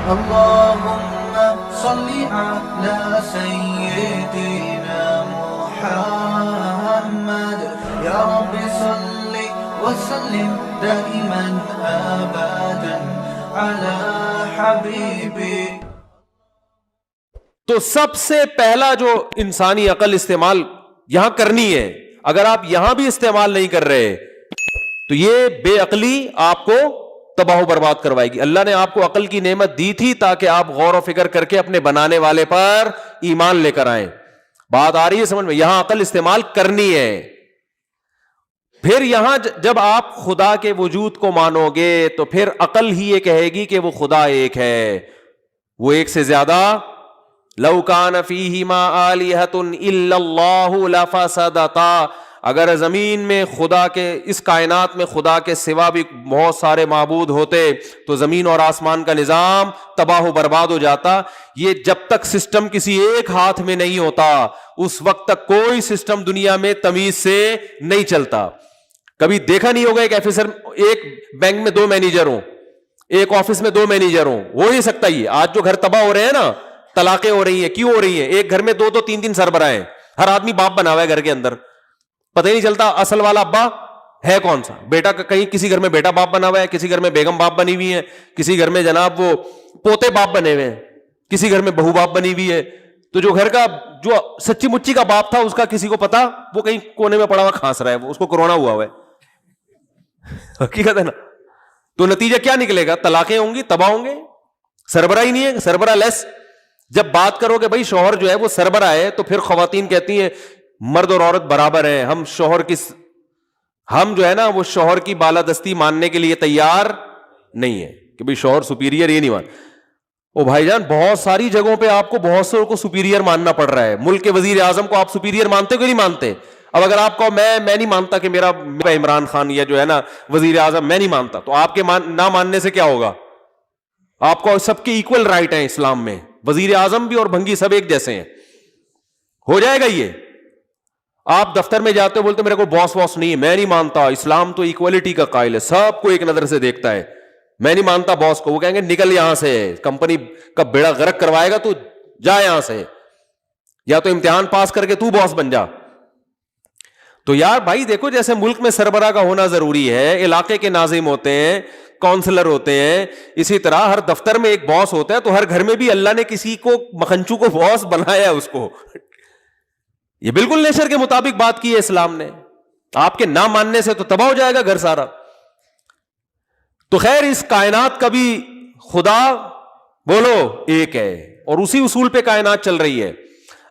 اللهم صل على سيدنا محمد يا رب صل وسلم دائما ابدا على حبيبي. تو سب سے پہلا جو انسانی عقل استعمال یہاں کرنی ہے، اگر آپ یہاں بھی استعمال نہیں کر رہے تو یہ بے عقلی آپ کو تباہ و برباد کروائے گی. اللہ نے آپ کو عقل کی نعمت دی تھی تاکہ آپ غور و فکر کر کے اپنے بنانے والے پر ایمان لے کر آئیں. بات آ رہی ہے سمجھ میں؟ یہاں عقل استعمال کرنی ہے. پھر یہاں جب آپ خدا کے وجود کو مانو گے تو پھر عقل ہی یہ کہے گی کہ وہ خدا ایک ہے، وہ ایک سے زیادہ. لو کان فیہما آلہۃ الا اللہ لفسدتا، اگر زمین میں خدا کے، اس کائنات میں خدا کے سوا بھی بہت سارے معبود ہوتے تو زمین اور آسمان کا نظام تباہ و برباد ہو جاتا. یہ جب تک سسٹم کسی ایک ہاتھ میں نہیں ہوتا اس وقت تک کوئی سسٹم دنیا میں تمیز سے نہیں چلتا. کبھی دیکھا نہیں ہوگا ایک آفیسر، ایک بینک میں 2 مینیجر ہوں، ایک آفس میں 2 مینیجر ہوں، ہو نہیں سکتا. یہ آج جو گھر تباہ ہو رہے ہیں نا، طلاقیں ہو رہی ہیں، کیوں ہو رہی ہیں؟ ایک گھر میں 2 3 سربراہ ہیں، ہر آدمی باپ بنا ہوا ہے گھر کے اندر، پتہ ہی نہیں چلتا اصل والا ابا ہے کون سا. بیٹا کہیں کسی گھر میں بیٹا باپ بنا ہوا ہے، کسی گھر میں بیگم باپ بنی ہوئی ہے، کسی گھر میں جناب وہ پوتے باپ بنے ہوئے ہیں، کسی گھر میں بہو باپ بنی ہوئی ہے. تو جو گھر کا جو سچی مچی کا باپ تھا اس کا کسی کو پتا، وہ کہیں کونے میں پڑا ہوا کھانس رہا ہے، اس کو کورونا ہوا ہوا ہے. حقیقت ہے نا. تو نتیجہ کیا نکلے گا؟ طلاقیں ہوں گی، تباہ ہوں گے، سربراہ ہی نہیں ہے، سربراہ لیس. جب بات کرو کہ بھائی شوہر جو ہے وہ سربراہ ہے تو پھر خواتین کہتی ہیں مرد اور عورت برابر ہیں، ہم جو ہے نا وہ شوہر کی بالادستی ماننے کے لیے تیار نہیں ہے کہ بھائی شوہر سپیریئر، یہ نہیں مان. او بھائی جان، بہت ساری جگہوں پہ آپ کو بہت سے کو سپیریئر ماننا پڑ رہا ہے. ملک کے وزیر اعظم کو آپ سپیریئر مانتے کہ نہیں مانتے؟ اب اگر آپ کو میں نہیں مانتا کہ میرا عمران خان یا جو ہے نا وزیر اعظم میں نہیں مانتا، تو آپ کے نہ ماننے سے کیا ہوگا؟ آپ کو سب کے ایکول رائٹ ہیں اسلام میں، وزیر اعظم بھی اور بھنگی سب ایک جیسے ہیں. ہو جائے گا یہ. آپ دفتر میں جاتے ہو بولتے میرے کو باس نہیں ہے، میں نہیں مانتا، اسلام تو ایکوالٹی کا قائل ہے، سب کو ایک نظر سے دیکھتا ہے، میں نہیں مانتا باس کو. وہ کہیں گے نکل یہاں سے، کمپنی کا بیڑا غرق کروائے گا تو جا یہاں سے، یا تو امتحان پاس کر کے تو باس بن جا. تو یار بھائی دیکھو، جیسے ملک میں سربراہ کا ہونا ضروری ہے، علاقے کے ناظم ہوتے ہیں، کونسلر ہوتے ہیں، اسی طرح ہر دفتر میں ایک باس ہوتا ہے. تو ہر گھر میں بھی اللہ نے کسی کو مکھنچو کو باس بنایا ہے اس کو. یہ بالکل نیچر کے مطابق بات کی ہے اسلام نے. آپ کے نہ ماننے سے تو تباہ ہو جائے گا گھر سارا. تو خیر اس کائنات کا بھی خدا بولو ایک ہے، اور اسی اصول پہ کائنات چل رہی ہے.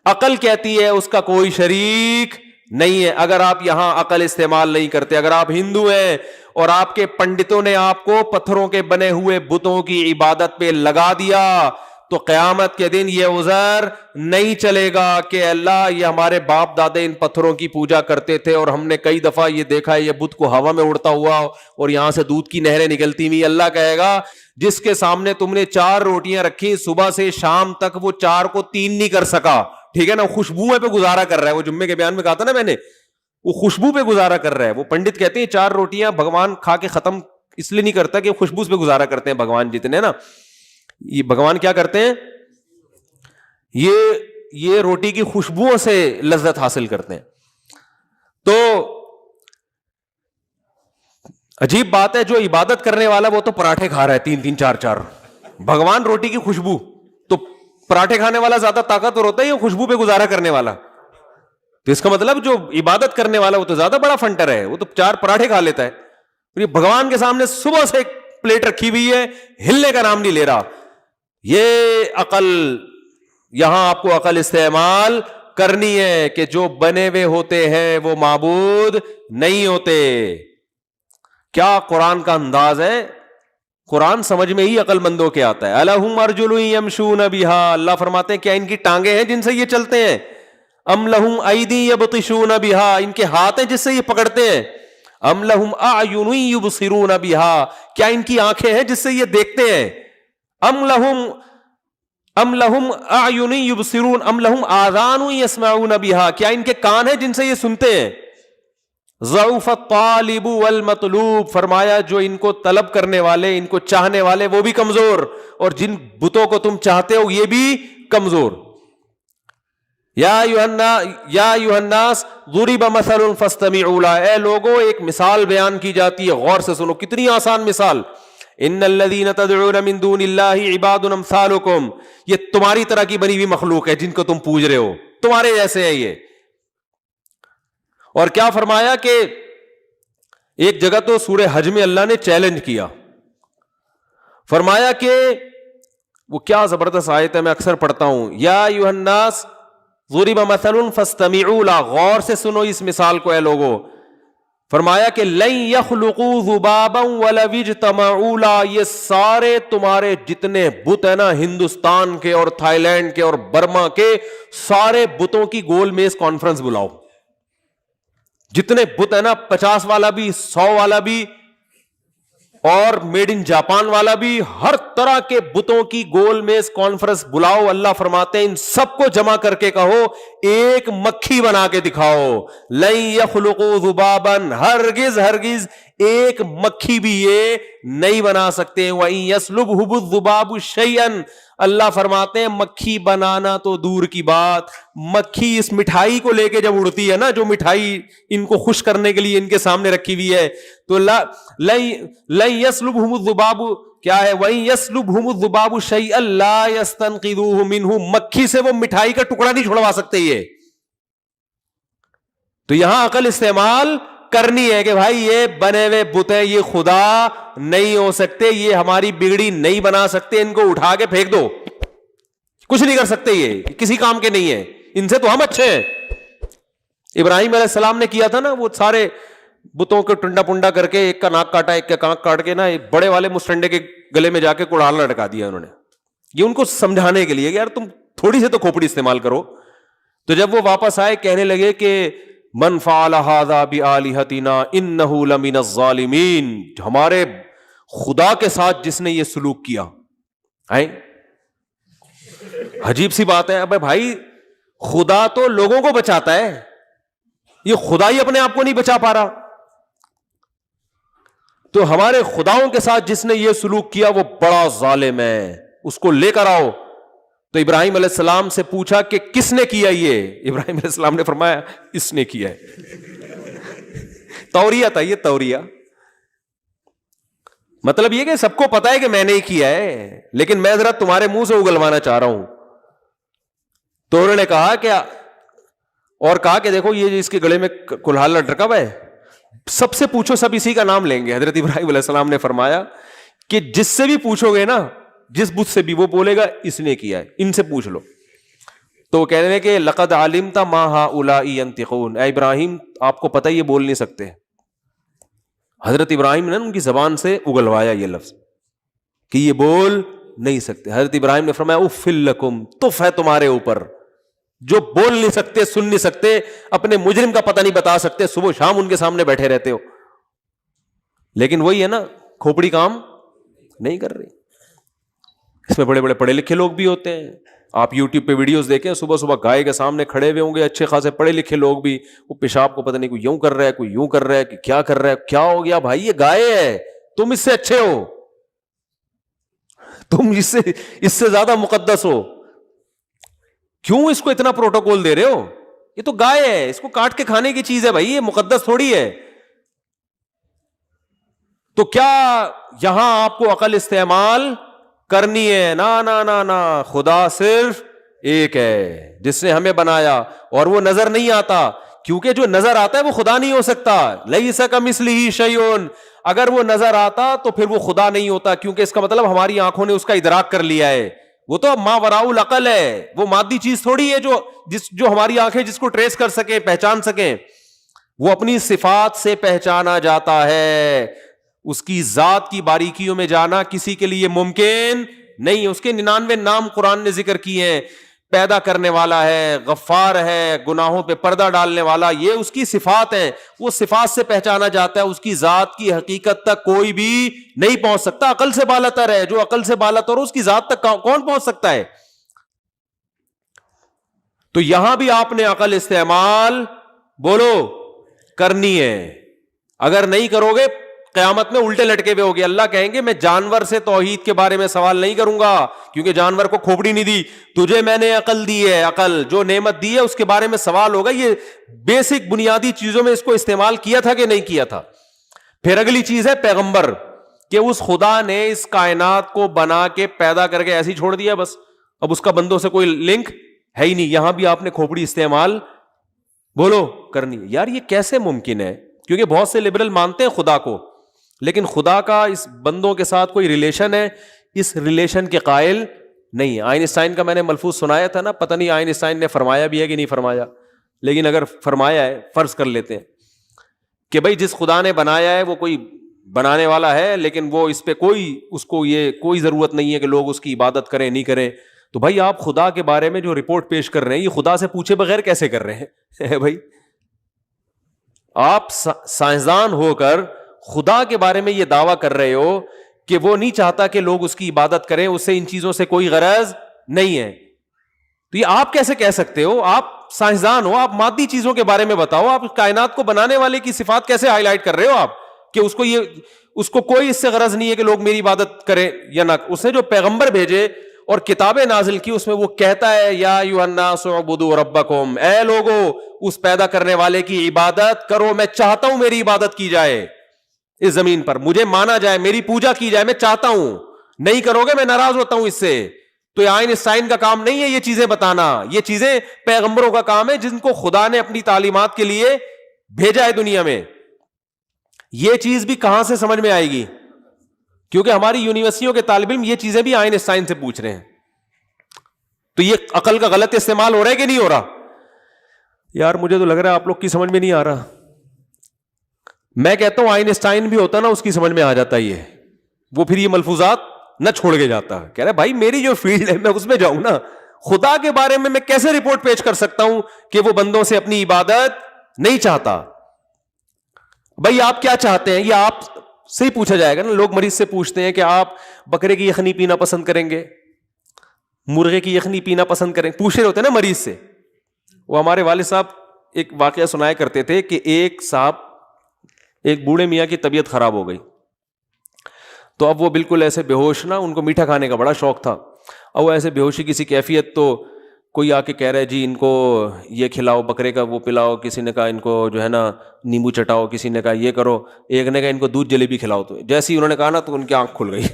عقل کہتی ہے اس کا کوئی شریک نہیں ہے. اگر آپ یہاں عقل استعمال نہیں کرتے، اگر آپ ہندو ہیں اور آپ کے پنڈتوں نے آپ کو پتھروں کے بنے ہوئے بتوں کی عبادت پہ لگا دیا، تو قیامت کے دن یہ عذر نہیں چلے گا کہ اللہ یہ ہمارے باپ دادے ان پتھروں کی پوجا کرتے تھے اور ہم نے کئی دفعہ یہ دیکھا ہے یہ بت کو ہوا میں اڑتا ہوا اور یہاں سے دودھ کی نہریں نکلتی ہوئی. اللہ کہے گا جس کے سامنے تم نے 4 روٹیاں رکھی صبح سے شام تک، وہ 4 کو 3 نہیں کر سکا، ٹھیک ہے نا، خوشبو پہ گزارا کر رہا ہے. وہ جمعے کے بیان میں کہا تھا نا میں نے، وہ خوشبو پہ گزارا کر رہا ہے. وہ پنڈت کہتے ہیں 4 روٹیاں بھگوان کھا کے ختم اس لیے نہیں کرتا کہ خوشبو پہ گزارا کرتے ہیں بھگوان جتنے نا. یہ بھگوان کیا کرتے ہیں، یہ روٹی کی خوشبوؤں سے لذت حاصل کرتے ہیں. تو عجیب بات ہے، جو عبادت کرنے والا وہ تو پراٹھے کھا رہا ہے 3 4، بھگوان روٹی کی خوشبو. تو پراٹھے کھانے والا زیادہ طاقتور ہوتا ہے یا خوشبو پہ گزارا کرنے والا؟ تو اس کا مطلب جو عبادت کرنے والا وہ تو زیادہ بڑا فنٹر ہے، وہ تو 4 پراٹھے کھا لیتا ہے. یہ بھگوان کے سامنے صبح سے ایک پلیٹ رکھی ہوئی ہے، ہلنے کا نام نہیں لے رہا. یہ عقل، یہاں آپ کو عقل استعمال کرنی ہے کہ جو بنے ہوئے ہوتے ہیں وہ معبود نہیں ہوتے. کیا قرآن کا انداز ہے، قرآن سمجھ میں ہی عقل مندوں کے آتا ہے. الہم ارجل یمشون بہا، اللہ فرماتے ہیں کیا ان کی ٹانگیں ہیں جن سے یہ چلتے ہیں؟ ام لہم ایدی یبطشون بہا، ان کے ہاتھ ہیں جس سے یہ پکڑتے ہیں؟ ام لہم اعین یبصرون بہا، کیا ان کی آنکھیں ہیں جس سے یہ دیکھتے ہیں؟ ام لہم اعین یبصرون ام لہم آذان یسمعون بہا، کیا ان کے کان ہیں جن سے یہ سنتے ہیں؟ ضعف الطالب والمطلوب، فرمایا جو ان کو طلب کرنے والے، ان کو چاہنے والے، وہ بھی کمزور، اور جن بتوں کو تم چاہتے ہو یہ بھی کمزور. یا ایھا الناس ضرب مثل فاستمعوا له، اے لوگوں ایک مثال بیان کی جاتی ہے، غور سے سنو. کتنی آسان مثال. ان الذین تدعون من دون اللہ عباد امثالکم، یہ تمہاری طرح کی بنی ہوئی مخلوق ہے جن کو تم پوج رہے ہو، تمہارے جیسے ہیں یہ. اور کیا فرمایا کہ ایک جگہ تو سورہ حج میں اللہ نے چیلنج کیا، فرمایا کہ وہ کیا زبردست آیت ہے، میں اکثر پڑھتا ہوں، یا ایھا الناس ضرب مثل فاستمعوا له، غور سے سنو اس مثال کو اے لوگو. فرمایا کہ لن يخلقوا ذبابا ولو اجتمعوا له، یہ سارے تمہارے جتنے بت ہیں نا، ہندوستان کے اور تھائی لینڈ کے اور برما کے، سارے بتوں کی گول میز کانفرنس بلاؤ، جتنے بت ہیں نا، 50 والا بھی، 100 والا بھی، اور میڈ ان جاپان والا بھی، ہر طرح کے بتوں کی گول میز کانفرنس بلاؤ. اللہ فرماتے ہیں ان سب کو جمع کر کے کہو ایک مکھی بنا کے دکھاؤ. لن یخلقوا ذبابا، ہرگز ہرگز ایک مکھی بھی یہ نہیں بنا سکتے. وَإِن يَسْلُبْهُ الذُّبَابُ شَيْئًا، اللہ فرماتے ہیں مکھی بنانا تو دور کی بات، مکھی اس مٹھائی کو لے کے جب اڑتی ہے نا، جو مٹھائی ان کو خوش کرنے کے لیے ان کے سامنے رکھی ہوئی ہے، تو لَن يَسْلُبْهُمُ الذُّبَابُ کیا ہے، وَإِن يَسْلُبْهُمُ الذُّبَابُ شَيْئًا لَا يَسْتَنقِذُوهُ مِنْهُ، مکھی سے وہ مٹھائی کا ٹکڑا نہیں چھڑوا سکتے یہ. تو یہاں عقل استعمال کرنی ہے کہ بھائی یہ بنے ہوئے بت ہیں، یہ خدا نہیں ہو سکتے، یہ ہماری بگڑی نہیں بنا سکتے، ان کو اٹھا کے پھینک دو، کچھ نہیں کر سکتے، یہ کسی کام کے نہیں ہیں، ان سے تو ہم اچھے ہیں. ابراہیم علیہ السلام نے کیا تھا نا، وہ سارے بتوں کو ٹنڈا پنڈا کر کے ایک کا ناک کاٹا، ایک کا کانک کاٹ کے نا ایک بڑے والے مسٹنڈے کے گلے میں جا کے کڑھال لٹکا دیا انہوں نے، یہ ان کو سمجھانے کے لیے کہ یار تم تھوڑی سے تو کھوپڑی استعمال کرو. تو جب وہ واپس آئے کہنے لگے کہ من فعل هذا بآلهتنا انه لمن الظالمین، ہمارے خدا کے ساتھ جس نے یہ سلوک کیا. عجیب سی بات ہے. ابے بھائی خدا تو لوگوں کو بچاتا ہے، یہ خدا ہی اپنے آپ کو نہیں بچا پا رہا، تو ہمارے خداؤں کے ساتھ جس نے یہ سلوک کیا وہ بڑا ظالم ہے، اس کو لے کر آؤ. تو ابراہیم علیہ السلام سے پوچھا کہ کس نے کیا یہ؟ ابراہیم علیہ السلام نے فرمایا اس نے کیا ہے. توریہ تھا یہ، توریہ مطلب یہ کہ سب کو پتا ہے کہ میں نے ہی کیا ہے، لیکن میں ذرا تمہارے منہ سے اگلوانا چاہ رہا ہوں. تو انہوں نے کہا کہ اور کہا کہ دیکھو یہ اس کے گلے میں کلہال لٹکا ہوا ہے، سب سے پوچھو سب اسی کا نام لیں گے. حضرت ابراہیم علیہ السلام نے فرمایا کہ جس سے بھی پوچھو گے نا، جس بت سے بھی، وہ بولے گا اس نے کیا ہے، ان سے پوچھ لو. تو وہ کہنے لگے کہ لقد علمت ما هؤلاء ينطقون، اے ابراہیم آپ کو پتہ یہ بول نہیں سکتے. حضرت ابراہیم نے ان کی زبان سے اگلوایا یہ لفظ کہ یہ بول نہیں سکتے. حضرت ابراہیم نے فرمایا اف لکم، تف ہے تمہارے اوپر، جو بول نہیں سکتے، سن نہیں سکتے، اپنے مجرم کا پتہ نہیں بتا سکتے، صبح شام ان کے سامنے بیٹھے رہتے ہو. لیکن وہی ہے نا، کھوپڑی کام نہیں کر رہی. اس میں بڑے بڑے پڑھے لکھے لوگ بھی ہوتے ہیں. آپ یوٹیوب پہ ویڈیوز دیکھیں، صبح صبح گائے کے سامنے کھڑے ہوئے ہوں گے اچھے خاصے پڑھے لکھے لوگ بھی، وہ پیشاب کو پتہ نہیں کوئی یوں کر رہا ہے، کوئی یوں کر رہا ہے، کہ کیا کر رہا ہے، کیا ہو گیا بھائی، یہ گائے ہے، تم اس سے اچھے ہو، تم اس سے زیادہ مقدس ہو، کیوں اس کو اتنا پروٹوکول دے رہے ہو؟ یہ تو گائے ہے، اس کو کاٹ کے کھانے کی چیز ہے بھائی، یہ مقدس تھوڑی ہے. تو کیا یہاں آپ کو عقل استعمال کرنی ہے؟ نا نا نا نا، خدا صرف ایک ہے جس نے ہمیں بنایا، اور وہ نظر نہیں آتا، کیونکہ جو نظر آتا ہے وہ خدا نہیں ہو سکتا. لیس کمثلہ شیء، اگر وہ نظر آتا تو پھر وہ خدا نہیں ہوتا، کیونکہ اس کا مطلب ہماری آنکھوں نے اس کا ادراک کر لیا ہے. وہ تو ما وراء العقل ہے، وہ مادی چیز تھوڑی ہے جو ہماری آنکھیں جس کو ٹریس کر سکیں، پہچان سکیں. وہ اپنی صفات سے پہچانا جاتا ہے، اس کی ذات کی باریکیوں میں جانا کسی کے لیے ممکن نہیں. اس کے 99 نام قرآن نے ذکر کیے ہیں. پیدا کرنے والا ہے، غفار ہے، گناہوں پہ پردہ ڈالنے والا، یہ اس کی صفات ہیں. وہ صفات سے پہچانا جاتا ہے، اس کی ذات کی حقیقت تک کوئی بھی نہیں پہنچ سکتا. عقل سے بالاتر ہے، جو عقل سے بالاتر اس کی ذات تک کون پہنچ سکتا ہے؟ تو یہاں بھی آپ نے عقل استعمال، بولو، کرنی ہے. اگر نہیں کرو گے قیامت میں الٹے لٹکے ہوئے ہوگے. اللہ کہیں گے میں جانور سے توحید کے بارے میں سوال نہیں کروں گا, کیونکہ جانور کو کھوپڑی نہیں دی, تجھے میں نے عقل دی ہے, عقل جو نعمت دی ہے اس کے بارے میں سوال ہوگا. یہ بیسک بنیادی چیزوں میں اس کو استعمال کیا تھا کہ نہیں کیا تھا. پھر اگلی چیز ہے پیغمبر, کہ اس خدا نے اس کائنات کو بنا کے پیدا کر کے ایسے ہی چھوڑ دیا بس, اب اس کا بندوں سے کوئی لنک ہے ہی نہیں. یہاں بھی آپ نے کھوپڑی استعمال بولو کرنی. یار یہ کیسے ممکن ہے؟ کیونکہ بہت سے لبرل مانتے ہیں خدا کو, لیکن خدا کا اس بندوں کے ساتھ کوئی ریلیشن ہے, اس ریلیشن کے قائل نہیں ہے. آئنسٹائن کا میں نے ملفوظ سنایا تھا نا, پتہ نہیں آئنسٹائن نے فرمایا بھی ہے کہ نہیں فرمایا, لیکن اگر فرمایا ہے فرض کر لیتے ہیں کہ بھائی جس خدا نے بنایا ہے وہ کوئی بنانے والا ہے, لیکن وہ اس پہ اس کو یہ کوئی ضرورت نہیں ہے کہ لوگ اس کی عبادت کریں نہیں کریں. تو بھائی آپ خدا کے بارے میں جو رپورٹ پیش کر رہے ہیں یہ خدا سے پوچھے بغیر کیسے کر رہے ہیں؟ بھائی آپ سائنسدان ہو کر خدا کے بارے میں یہ دعویٰ کر رہے ہو کہ وہ نہیں چاہتا کہ لوگ اس کی عبادت کریں, اسے ان چیزوں سے کوئی غرض نہیں ہے. تو یہ آپ کیسے کہہ سکتے ہو؟ آپ سائنسدان ہو, آپ مادی چیزوں کے بارے میں بتاؤ. آپ کائنات کو بنانے والے کی صفات کیسے ہائی لائٹ کر رہے ہو آپ کہ اس کو کوئی اس سے غرض نہیں ہے کہ لوگ میری عبادت کریں یا نہ. اس نے جو پیغمبر بھیجے اور کتابیں نازل کی اس میں وہ کہتا ہے یا ایھا الناس اعبدوا ربکم, اے لوگو اس پیدا کرنے والے کی عبادت کرو. میں چاہتا ہوں میری عبادت کی جائے اس زمین پر, مجھے مانا جائے, میری پوجا کی جائے, میں چاہتا ہوں. نہیں کرو گے میں ناراض ہوتا ہوں اس سے. تو یہ آئنسٹائن کا کام نہیں ہے یہ چیزیں بتانا, یہ چیزیں پیغمبروں کا کام ہے جن کو خدا نے اپنی تعلیمات کے لیے بھیجا ہے دنیا میں. یہ چیز بھی کہاں سے سمجھ میں آئے گی؟ کیونکہ ہماری یونیورسٹیوں کے طالب علم یہ چیزیں بھی آئنسٹائن سے پوچھ رہے ہیں. تو یہ عقل کا غلط استعمال ہو رہا ہے کہ نہیں ہو رہا؟ یار مجھے تو لگ رہا ہے آپ لوگ کی سمجھ میں نہیں آ رہا. میں کہتا ہوں آئنسٹائن بھی ہوتا نا اس کی سمجھ میں آ جاتا یہ, وہ پھر یہ ملفوظات نہ چھوڑ کے جاتا. کہہ رہا بھائی میری جو فیلڈ ہے میں اس میں جاؤں نا. خدا کے بارے میں کیسے رپورٹ پیش کر سکتا ہوں کہ وہ بندوں سے اپنی عبادت نہیں چاہتا؟ بھائی آپ کیا چاہتے ہیں یہ آپ سے ہی پوچھا جائے گا نا. لوگ مریض سے پوچھتے ہیں کہ آپ بکرے کی یخنی پینا پسند کریں گے, مرغے کی یخنی پینا پسند کریں, پوچھ رہے ہوتے ہیں نا مریض سے. وہ ہمارے والد صاحب ایک واقعہ سنایا کرتے تھے کہ ایک بوڑھے میاں کی طبیعت خراب ہو گئی, تو اب وہ بالکل ایسے بے ہوش نا, ان کو میٹھا کھانے کا بڑا شوق تھا, اور وہ ایسے بے ہوشی کسی کیفیت, تو کوئی آ کے کہہ رہا ہے جی ان کو یہ کھلاؤ, بکرے کا وہ پلاؤ, کسی نے کہا ان کو جو ہے نا نیمبو چٹاؤ, کسی نے کہا یہ کرو, ایک نے کہا ان کو دودھ جلیبی کھلاؤ. تو جیسے ہی انہوں نے کہا نا تو ان کی آنکھ کھل گئی.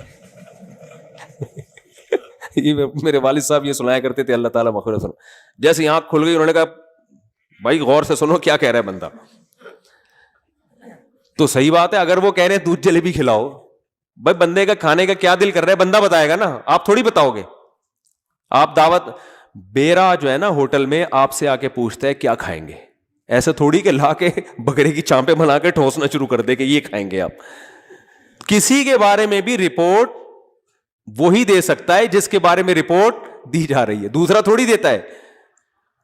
یہ میرے والد صاحب یہ سنایا کرتے تھے, اللہ تعالیٰ مغفرت سنو. جیسے ہی آنکھ کھل گئی انہوں نے کہا بھائی غور سے سنو کیا کہہ رہا ہے بندہ. تو صحیح بات ہے, اگر وہ کہہ رہے ہیں دودھ جلیبی کھلاؤ, بھائی بندے کا کھانے کا کیا دل کر رہا ہے بندہ بتائے گا نا, آپ تھوڑی بتاؤ گے. آپ دعوت بیرا جو ہے نا ہوٹل میں آپ سے آ کے پوچھتا ہے کیا کھائیں گے, ایسے تھوڑی کہ لا کے بکرے کی چانپیں بنا کے ٹھوسنا شروع کر دے کہ یہ کھائیں گے آپ. کسی کے بارے میں بھی رپورٹ وہی دے سکتا ہے جس کے بارے میں رپورٹ دی جا رہی ہے, دوسرا تھوڑی دیتا ہے.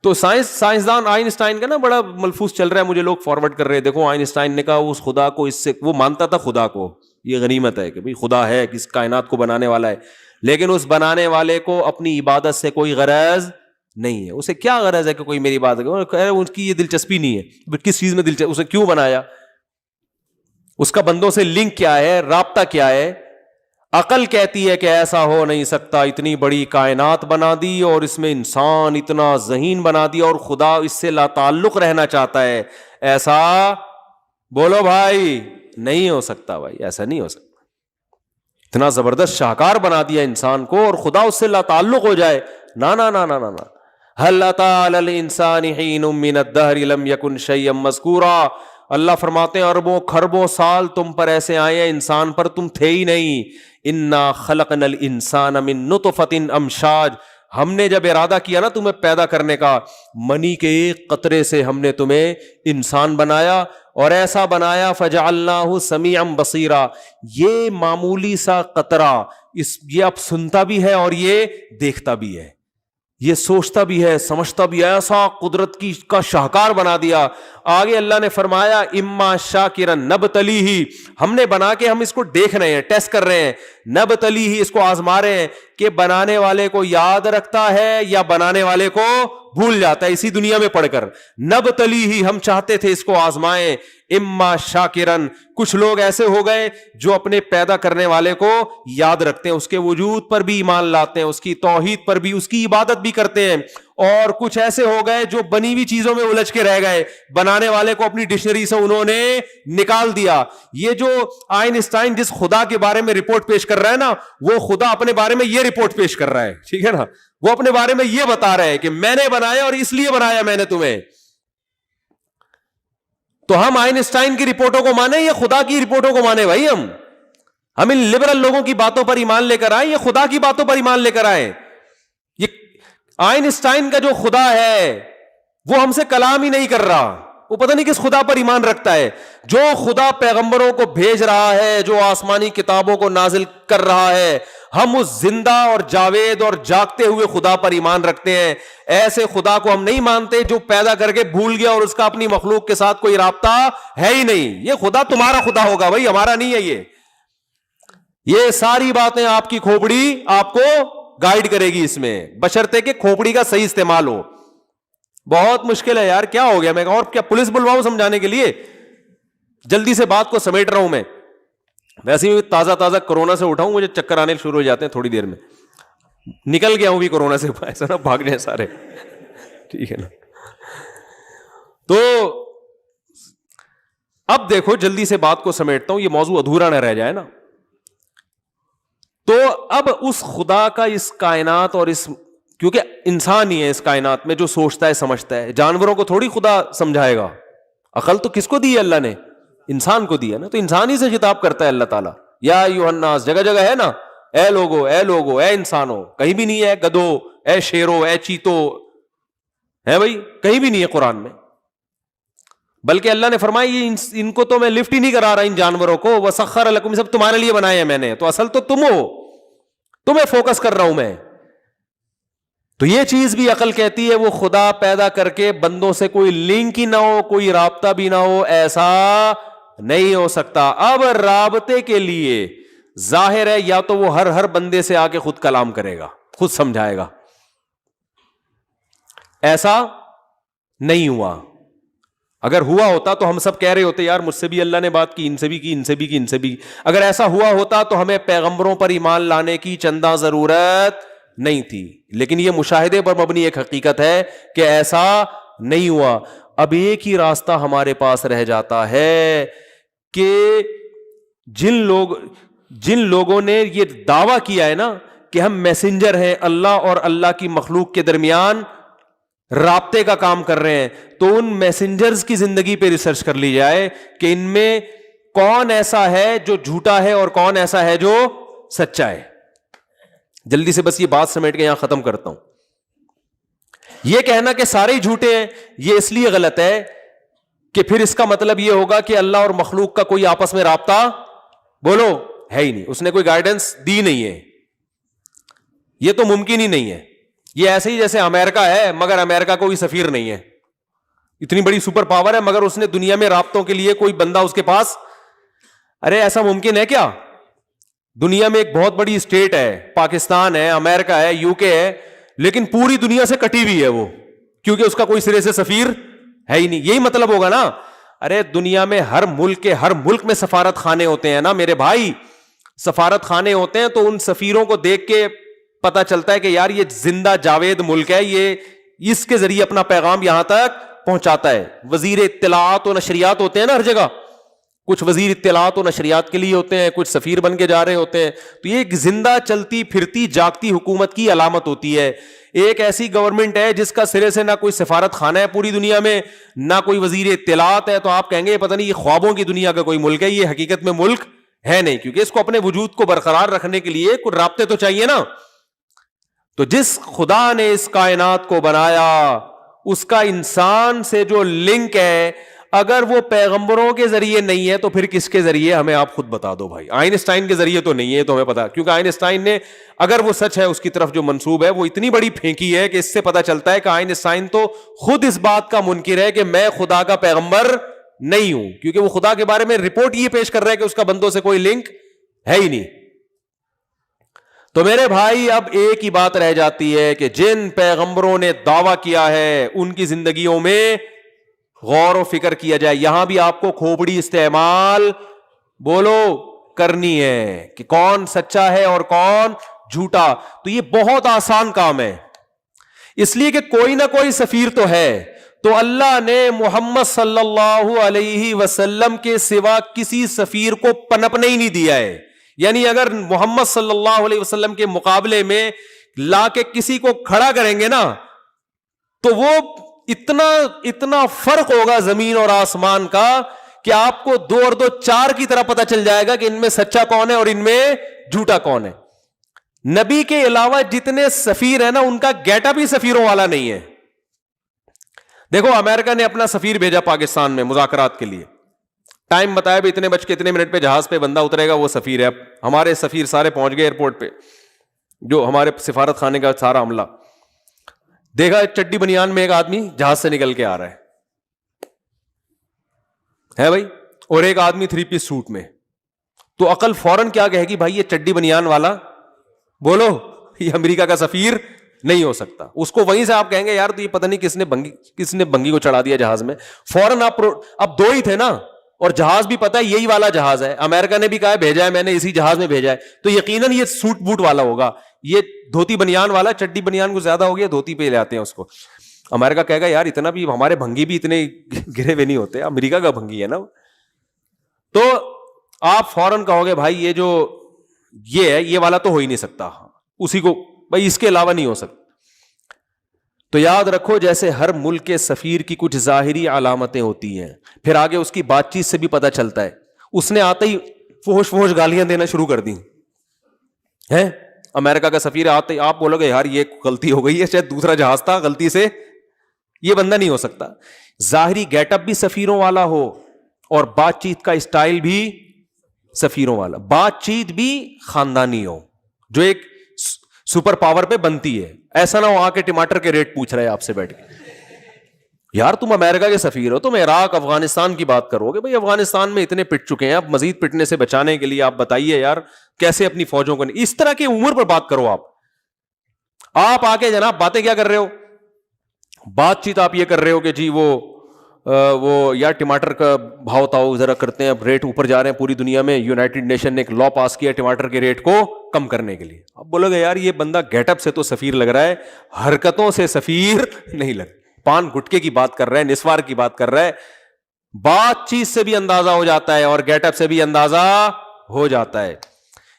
تو سائنسدان آئنسٹائن کا نا بڑا ملفوظ چل رہا ہے, مجھے لوگ فارورڈ کر رہے ہیں, دیکھو آئنسٹائن نے کہا اس خدا کو, اس سے وہ مانتا تھا خدا کو, یہ غنیمت ہے کہ بھئی خدا ہے, کس کائنات کو بنانے والا ہے, لیکن اس بنانے والے کو اپنی عبادت سے کوئی غرض نہیں ہے. اسے کیا غرض ہے کہ کوئی میری عبادت کرے؟ اس کی یہ دلچسپی نہیں ہے. کس چیز میں دلچسپی, اسے کیوں بنایا, اس کا بندوں سے لنک کیا ہے, رابطہ کیا ہے؟ عقل کہتی ہے کہ ایسا ہو نہیں سکتا, اتنی بڑی کائنات بنا دی اور اس میں انسان اتنا ذہین بنا دیا اور خدا اس سے لا تعلق رہنا چاہتا ہے. ایسا بولو بھائی نہیں ہو سکتا, بھائی ایسا نہیں ہو سکتا. اتنا زبردست شاہکار بنا دیا انسان کو اور خدا اس سے لا تعلق ہو جائے, نا نا نا نا نا. هل اتى على الانسان حين من الدهر لم يكن شيئا مذكورا. اللہ فرماتے ہیں اربوں کھربوں سال تم پر ایسے آئے ہیں, انسان پر تم تھے ہی نہیں. انا خلقنا الانسان من نطفة امشاج. ہم نے جب ارادہ کیا نا تمہیں پیدا کرنے کا, منی کے ایک قطرے سے ہم نے تمہیں انسان بنایا, اور ایسا بنایا فجعلناہ سمیعا بصیرا. یہ معمولی سا قطرہ یہ اب سنتا بھی ہے اور یہ دیکھتا بھی ہے, یہ سوچتا بھی ہے, سمجھتا بھی ہے. ایسا قدرت کا شاہکار بنا دیا. آگے اللہ نے فرمایا اما شاکرا نبتلیہ, ہم نے بنا کے ہم اس کو دیکھ رہے ہیں, ٹیسٹ کر رہے ہیں. نبتلیہ, اس کو آزما رہے ہیں کہ بنانے والے کو یاد رکھتا ہے یا بنانے والے کو بھول جاتا ہے اسی دنیا میں پڑھ کر. نبتلی ہی, ہم چاہتے تھے اس کو آزمائیں, اما شاکرن, کچھ لوگ ایسے ہو گئے جو اپنے پیدا کرنے والے کو یاد رکھتے ہیں, اس کے وجود پر بھی ایمان لاتے ہیں, اس کی توحید پر بھی, اس کی عبادت بھی کرتے ہیں, اور کچھ ایسے ہو گئے جو بنی ہوئی چیزوں میں الجھ کے رہ گئے, بنانے والے کو اپنی ڈکشنری سے انہوں نے نکال دیا. یہ جو آئنسٹائن جس خدا کے بارے میں رپورٹ پیش کر رہا ہے نا, وہ خدا اپنے بارے میں یہ رپورٹ پیش کر رہا ہے, ٹھیک ہے نا, وہ اپنے بارے میں یہ بتا رہے ہیں کہ میں نے بنایا اور اس لیے بنایا میں نے تمہیں. تو ہم آئنسٹائن کی رپورٹوں کو مانیں یا خدا کی رپورٹوں کو مانیں بھائی؟ ہم ان لبرل لوگوں کی باتوں پر ایمان لے کر آئے یا خدا کی باتوں پر ایمان لے کر آئے؟ یہ آئنسٹائن کا جو خدا ہے وہ ہم سے کلام ہی نہیں کر رہا, وہ پتہ نہیں کس خدا پر ایمان رکھتا ہے. جو خدا پیغمبروں کو بھیج رہا ہے, جو آسمانی کتابوں کو نازل کر رہا ہے, ہم اس زندہ اور جاوید اور جاگتے ہوئے خدا پر ایمان رکھتے ہیں. ایسے خدا کو ہم نہیں مانتے جو پیدا کر کے بھول گیا اور اس کا اپنی مخلوق کے ساتھ کوئی رابطہ ہے ہی نہیں. یہ خدا تمہارا خدا ہوگا بھائی, ہمارا نہیں ہے. یہ ساری باتیں آپ کی کھوپڑی آپ کو گائیڈ کرے گی اس میں, بشرطے کہ کھوپڑی کا صحیح استعمال ہو. بہت مشکل ہے یار, کیا ہو گیا, میں اور کیا پولیس بلواؤں سمجھانے کے لیے؟ جلدی سے بات کو سمیٹ رہا ہوں میں. ویسے ہی تازہ کورونا سے اٹھاؤں, مجھے چکر آنے شروع ہو جاتے ہیں تھوڑی دیر میں. نکل گیا ہوں بھی کورونا سے, ایسا نہ بھاگ جائیں سارے, ٹھیک ہے نا. تو اب دیکھو جلدی سے بات کو سمیٹتا ہوں, یہ موضوع ادھورا نہ رہ جائے نا. تو اب اس خدا کا اس کائنات اور اس, کیونکہ انسان ہی ہے اس کائنات میں جو سوچتا ہے سمجھتا ہے, جانوروں کو تھوڑی خدا سمجھائے گا. عقل تو کس کو دی ہے اللہ نے؟ انسان کو دیا نا. تو انسان ہی سے خطاب کرتا ہے اللہ تعالیٰ, یا ایھا الناس, جگہ جگہ ہے نا, اے لوگو, اے لوگو, اے انسانوں. کہیں بھی نہیں ہے گدو, اے شیرو, اے چیتو, ہے بھائی, کہیں بھی نہیں ہے قرآن میں. بلکہ اللہ نے فرمایا یہ ان کو تو میں لفٹ ہی نہیں کرا رہا, ان جانوروں کو, وسخر لکم, سب تمہارے لیے بنائے ہیں میں نے, تو اصل تو تم ہو, تمہیں فوکس کر رہا ہوں میں. تو یہ چیز بھی عقل کہتی ہے وہ خدا پیدا کر کے بندوں سے کوئی لنک ہی نہ ہو, کوئی رابطہ بھی نہ ہو, ایسا نہیں ہو سکتا. اب رابطے کے لیے ظاہر ہے یا تو وہ ہر بندے سے آ کے خود کلام کرے گا, خود سمجھائے گا. ایسا نہیں ہوا. اگر ہوا ہوتا تو ہم سب کہہ رہے ہوتے یار مجھ سے بھی اللہ نے بات کی, ان سے بھی کی, ان سے بھی کی, ان سے بھی. اگر ایسا ہوا ہوتا تو ہمیں پیغمبروں پر ایمان لانے کی چندہ ضرورت نہیں تھی. لیکن یہ مشاہدے پر مبنی ایک حقیقت ہے کہ ایسا نہیں ہوا. اب ایک ہی راستہ ہمارے پاس رہ جاتا ہے کہ جن لوگوں نے یہ دعویٰ کیا ہے نا کہ ہم میسنجر ہیں, اللہ اور اللہ کی مخلوق کے درمیان رابطے کا کام کر رہے ہیں, تو ان میسنجرز کی زندگی پہ ریسرچ کر لی جائے کہ ان میں کون ایسا ہے جو جھوٹا ہے اور کون ایسا ہے جو سچا ہے. جلدی سے بس یہ بات سمیٹ کے یہاں ختم کرتا ہوں. یہ کہنا کہ سارے ہی جھوٹے ہیں یہ اس لیے غلط ہے کہ پھر اس کا مطلب یہ ہوگا کہ اللہ اور مخلوق کا کوئی آپس میں رابطہ بولو ہے ہی نہیں, اس نے کوئی گائیڈنس دی نہیں ہے. یہ تو ممکن ہی نہیں ہے. یہ ایسے ہی جیسے امریکہ ہے مگر امریکہ کوئی سفیر نہیں ہے, اتنی بڑی سپر پاور ہے مگر اس نے دنیا میں رابطوں کے لیے کوئی بندہ اس کے پاس, ارے ایسا ممکن ہے کیا؟ دنیا میں ایک بہت بڑی اسٹیٹ ہے, پاکستان ہے, امریکہ ہے, یو کے ہے, لیکن پوری دنیا سے کٹی ہوئی ہے وہ, کیونکہ اس کا کوئی سرے سے سفیر ہے ہی نہیں. یہی مطلب ہوگا نا. ارے دنیا میں ہر ملک میں سفارت خانے ہوتے ہیں نا میرے بھائی, سفارت خانے ہوتے ہیں, تو ان سفیروں کو دیکھ کے پتا چلتا ہے کہ یار یہ زندہ جاوید ملک ہے, یہ اس کے ذریعے اپنا پیغام یہاں تک پہنچاتا ہے. وزیر اطلاعات و نشریات ہوتے ہیں نا ہر جگہ, کچھ وزیر اطلاعات و نشریات کے لیے ہوتے ہیں, کچھ سفیر بن کے جا رہے ہوتے ہیں. تو یہ ایک زندہ چلتی پھرتی جاگتی حکومت کی علامت ہوتی ہے. ایک ایسی گورنمنٹ ہے جس کا سرے سے نہ کوئی سفارت خانہ ہے پوری دنیا میں, نہ کوئی وزیر اطلاعات ہے, تو آپ کہیں گے پتہ نہیں یہ خوابوں کی دنیا کا کوئی ملک ہے. یہ حقیقت میں ملک ہے نہیں, کیونکہ اس کو اپنے وجود کو برقرار رکھنے کے لیے کچھ رابطے تو چاہیے نا. تو جس خدا نے اس کائنات کو بنایا اس کا انسان سے جو لنک ہے, اگر وہ پیغمبروں کے ذریعے نہیں ہے تو پھر کس کے ذریعے ہمیں آپ خود بتا دو بھائی. آئنسٹائن کے ذریعے تو نہیں ہے, تو ہمیں پتا, کیونکہ آئنسٹائن نے اگر وہ سچ ہے اس کی طرف جو منسوب ہے وہ اتنی بڑی پھینکی ہے کہ اس سے پتا چلتا ہے کہ آئنسٹائن تو خود اس بات کا منکر ہے کہ میں خدا کا پیغمبر نہیں ہوں, کیونکہ وہ خدا کے بارے میں رپورٹ یہ پیش کر رہا ہے کہ اس کا بندوں سے کوئی لنک ہے ہی نہیں. تو میرے بھائی اب ایک ہی بات رہ جاتی ہے کہ جن پیغمبروں نے دعویٰ کیا ہے ان کی زندگیوں میں غور و فکر کیا جائے. یہاں بھی آپ کو کھوپڑی استعمال بولو کرنی ہے کہ کون سچا ہے اور کون جھوٹا. تو یہ بہت آسان کام ہے, اس لیے کہ کوئی نہ کوئی سفیر تو ہے. تو اللہ نے محمد صلی اللہ علیہ وسلم کے سوا کسی سفیر کو پنپنے ہی نہیں دیا ہے. یعنی اگر محمد صلی اللہ علیہ وسلم کے مقابلے میں لا کے کسی کو کھڑا کریں گے نا تو وہ اتنا فرق ہوگا زمین اور آسمان کا کہ آپ کو 2 اور 2 4 کی طرح پتہ چل جائے گا کہ ان میں سچا کون ہے اور ان میں جھوٹا کون ہے. نبی کے علاوہ جتنے سفیر ہیں نا ان کا گیٹ اپ ہی سفیروں والا نہیں ہے. دیکھو امریکہ نے اپنا سفیر بھیجا پاکستان میں مذاکرات کے لیے, ٹائم بتایا بھی اتنے بج کے اتنے منٹ پہ جہاز پہ بندہ اترے گا وہ سفیر ہے. اب ہمارے سفیر سارے پہنچ گئے ایئرپورٹ پہ, جو ہمارے سفارت خانے کا سارا عملہ دیکھا چڈی بنیان میں ایک آدمی جہاز سے نکل کے آ رہا ہے بھائی, اور ایک آدمی 3 پیس سوٹ میں. تو عقل فوراً کیا کہے گی, بھائی یہ چڈی بنیان والا بولو یہ امریکہ کا سفیر نہیں ہو سکتا. اس کو وہیں سے آپ کہیں گے یار تو یہ پتہ نہیں کس نے بنگی کو چڑھا دیا جہاز میں. فوراً آپ اب 2 ہی تھے نا, اور جہاز بھی پتا ہے یہی والا جہاز ہے, امریکہ نے بھی کہا بھیجا ہے میں نے اسی جہاز میں بھیجا ہے, تو یقیناً یہ سوٹ بوٹ والا ہوگا. یہ دھوتی بنیان والا, چڈی بنیان کو زیادہ ہو گیا, دھوتی پہ لے آتے ہیں اس کو. امریکہ کہے گا یار اتنا بھی ہمارے بھنگی بھی اتنے گرے ہوئے نہیں ہوتے, امریکہ کا بھنگی ہے نا. تو آپ فوراً کہو گے بھائی یہ جو یہ ہے یہ والا تو ہو ہی نہیں سکتا, اسی کو بھائی اس کے علاوہ نہیں ہو سکتا. تو یاد رکھو جیسے ہر ملک کے سفیر کی کچھ ظاہری علامتیں ہوتی ہیں, پھر آگے اس کی بات چیت سے بھی پتہ چلتا ہے. اس نے آتے ہی فوش گالیاں دینا شروع کر دی ہے امریکہ کا سفیر, آتے ہی آپ بولو گے یار یہ غلطی ہو گئی ہے, شاید دوسرا جہاز تھا غلطی سے, یہ بندہ نہیں ہو سکتا. ظاہری گیٹ اپ بھی سفیروں والا ہو اور بات چیت کا اسٹائل بھی سفیروں والا, بات چیت بھی خاندانی ہو جو ایک سپر پاور پہ بنتی ہے. ایسا نہ ہو آ کے ٹماٹر کے ریٹ پوچھ رہے آپ سے بیٹھ کے, یار تم امریکہ کے سفیر ہو, تم عراق افغانستان کی بات کرو گے, بھائی افغانستان میں اتنے پٹ چکے ہیں, اب مزید پٹنے سے بچانے کے لیے آپ بتائیے یار کیسے اپنی فوجوں کو نہیں. اس طرح کی عمر پر بات کرو. آپ آ کے جناب باتیں کیا کر رہے ہو, بات چیت آپ یہ کر رہے ہو کہ جی وہ یار ٹماٹر کا بھاؤ تاؤ ذرا کرتے ہیں, اب ریٹ اوپر جا رہے ہیں پوری دنیا میں, یونائٹڈ نیشن نے ایک لا پاس کیا ٹماٹر کے ریٹ کو کم کرنے کے لیے. اب بولو گے یار یہ بندہ گیٹ اپ سے تو سفیر لگ رہا ہے, حرکتوں سے سفیر نہیں لگ, پان گٹکے کی بات کر رہا ہے, نسوار کی بات کر رہا ہے. بات چیت سے بھی اندازہ ہو جاتا ہے اور گیٹ اپ سے بھی اندازہ ہو جاتا ہے.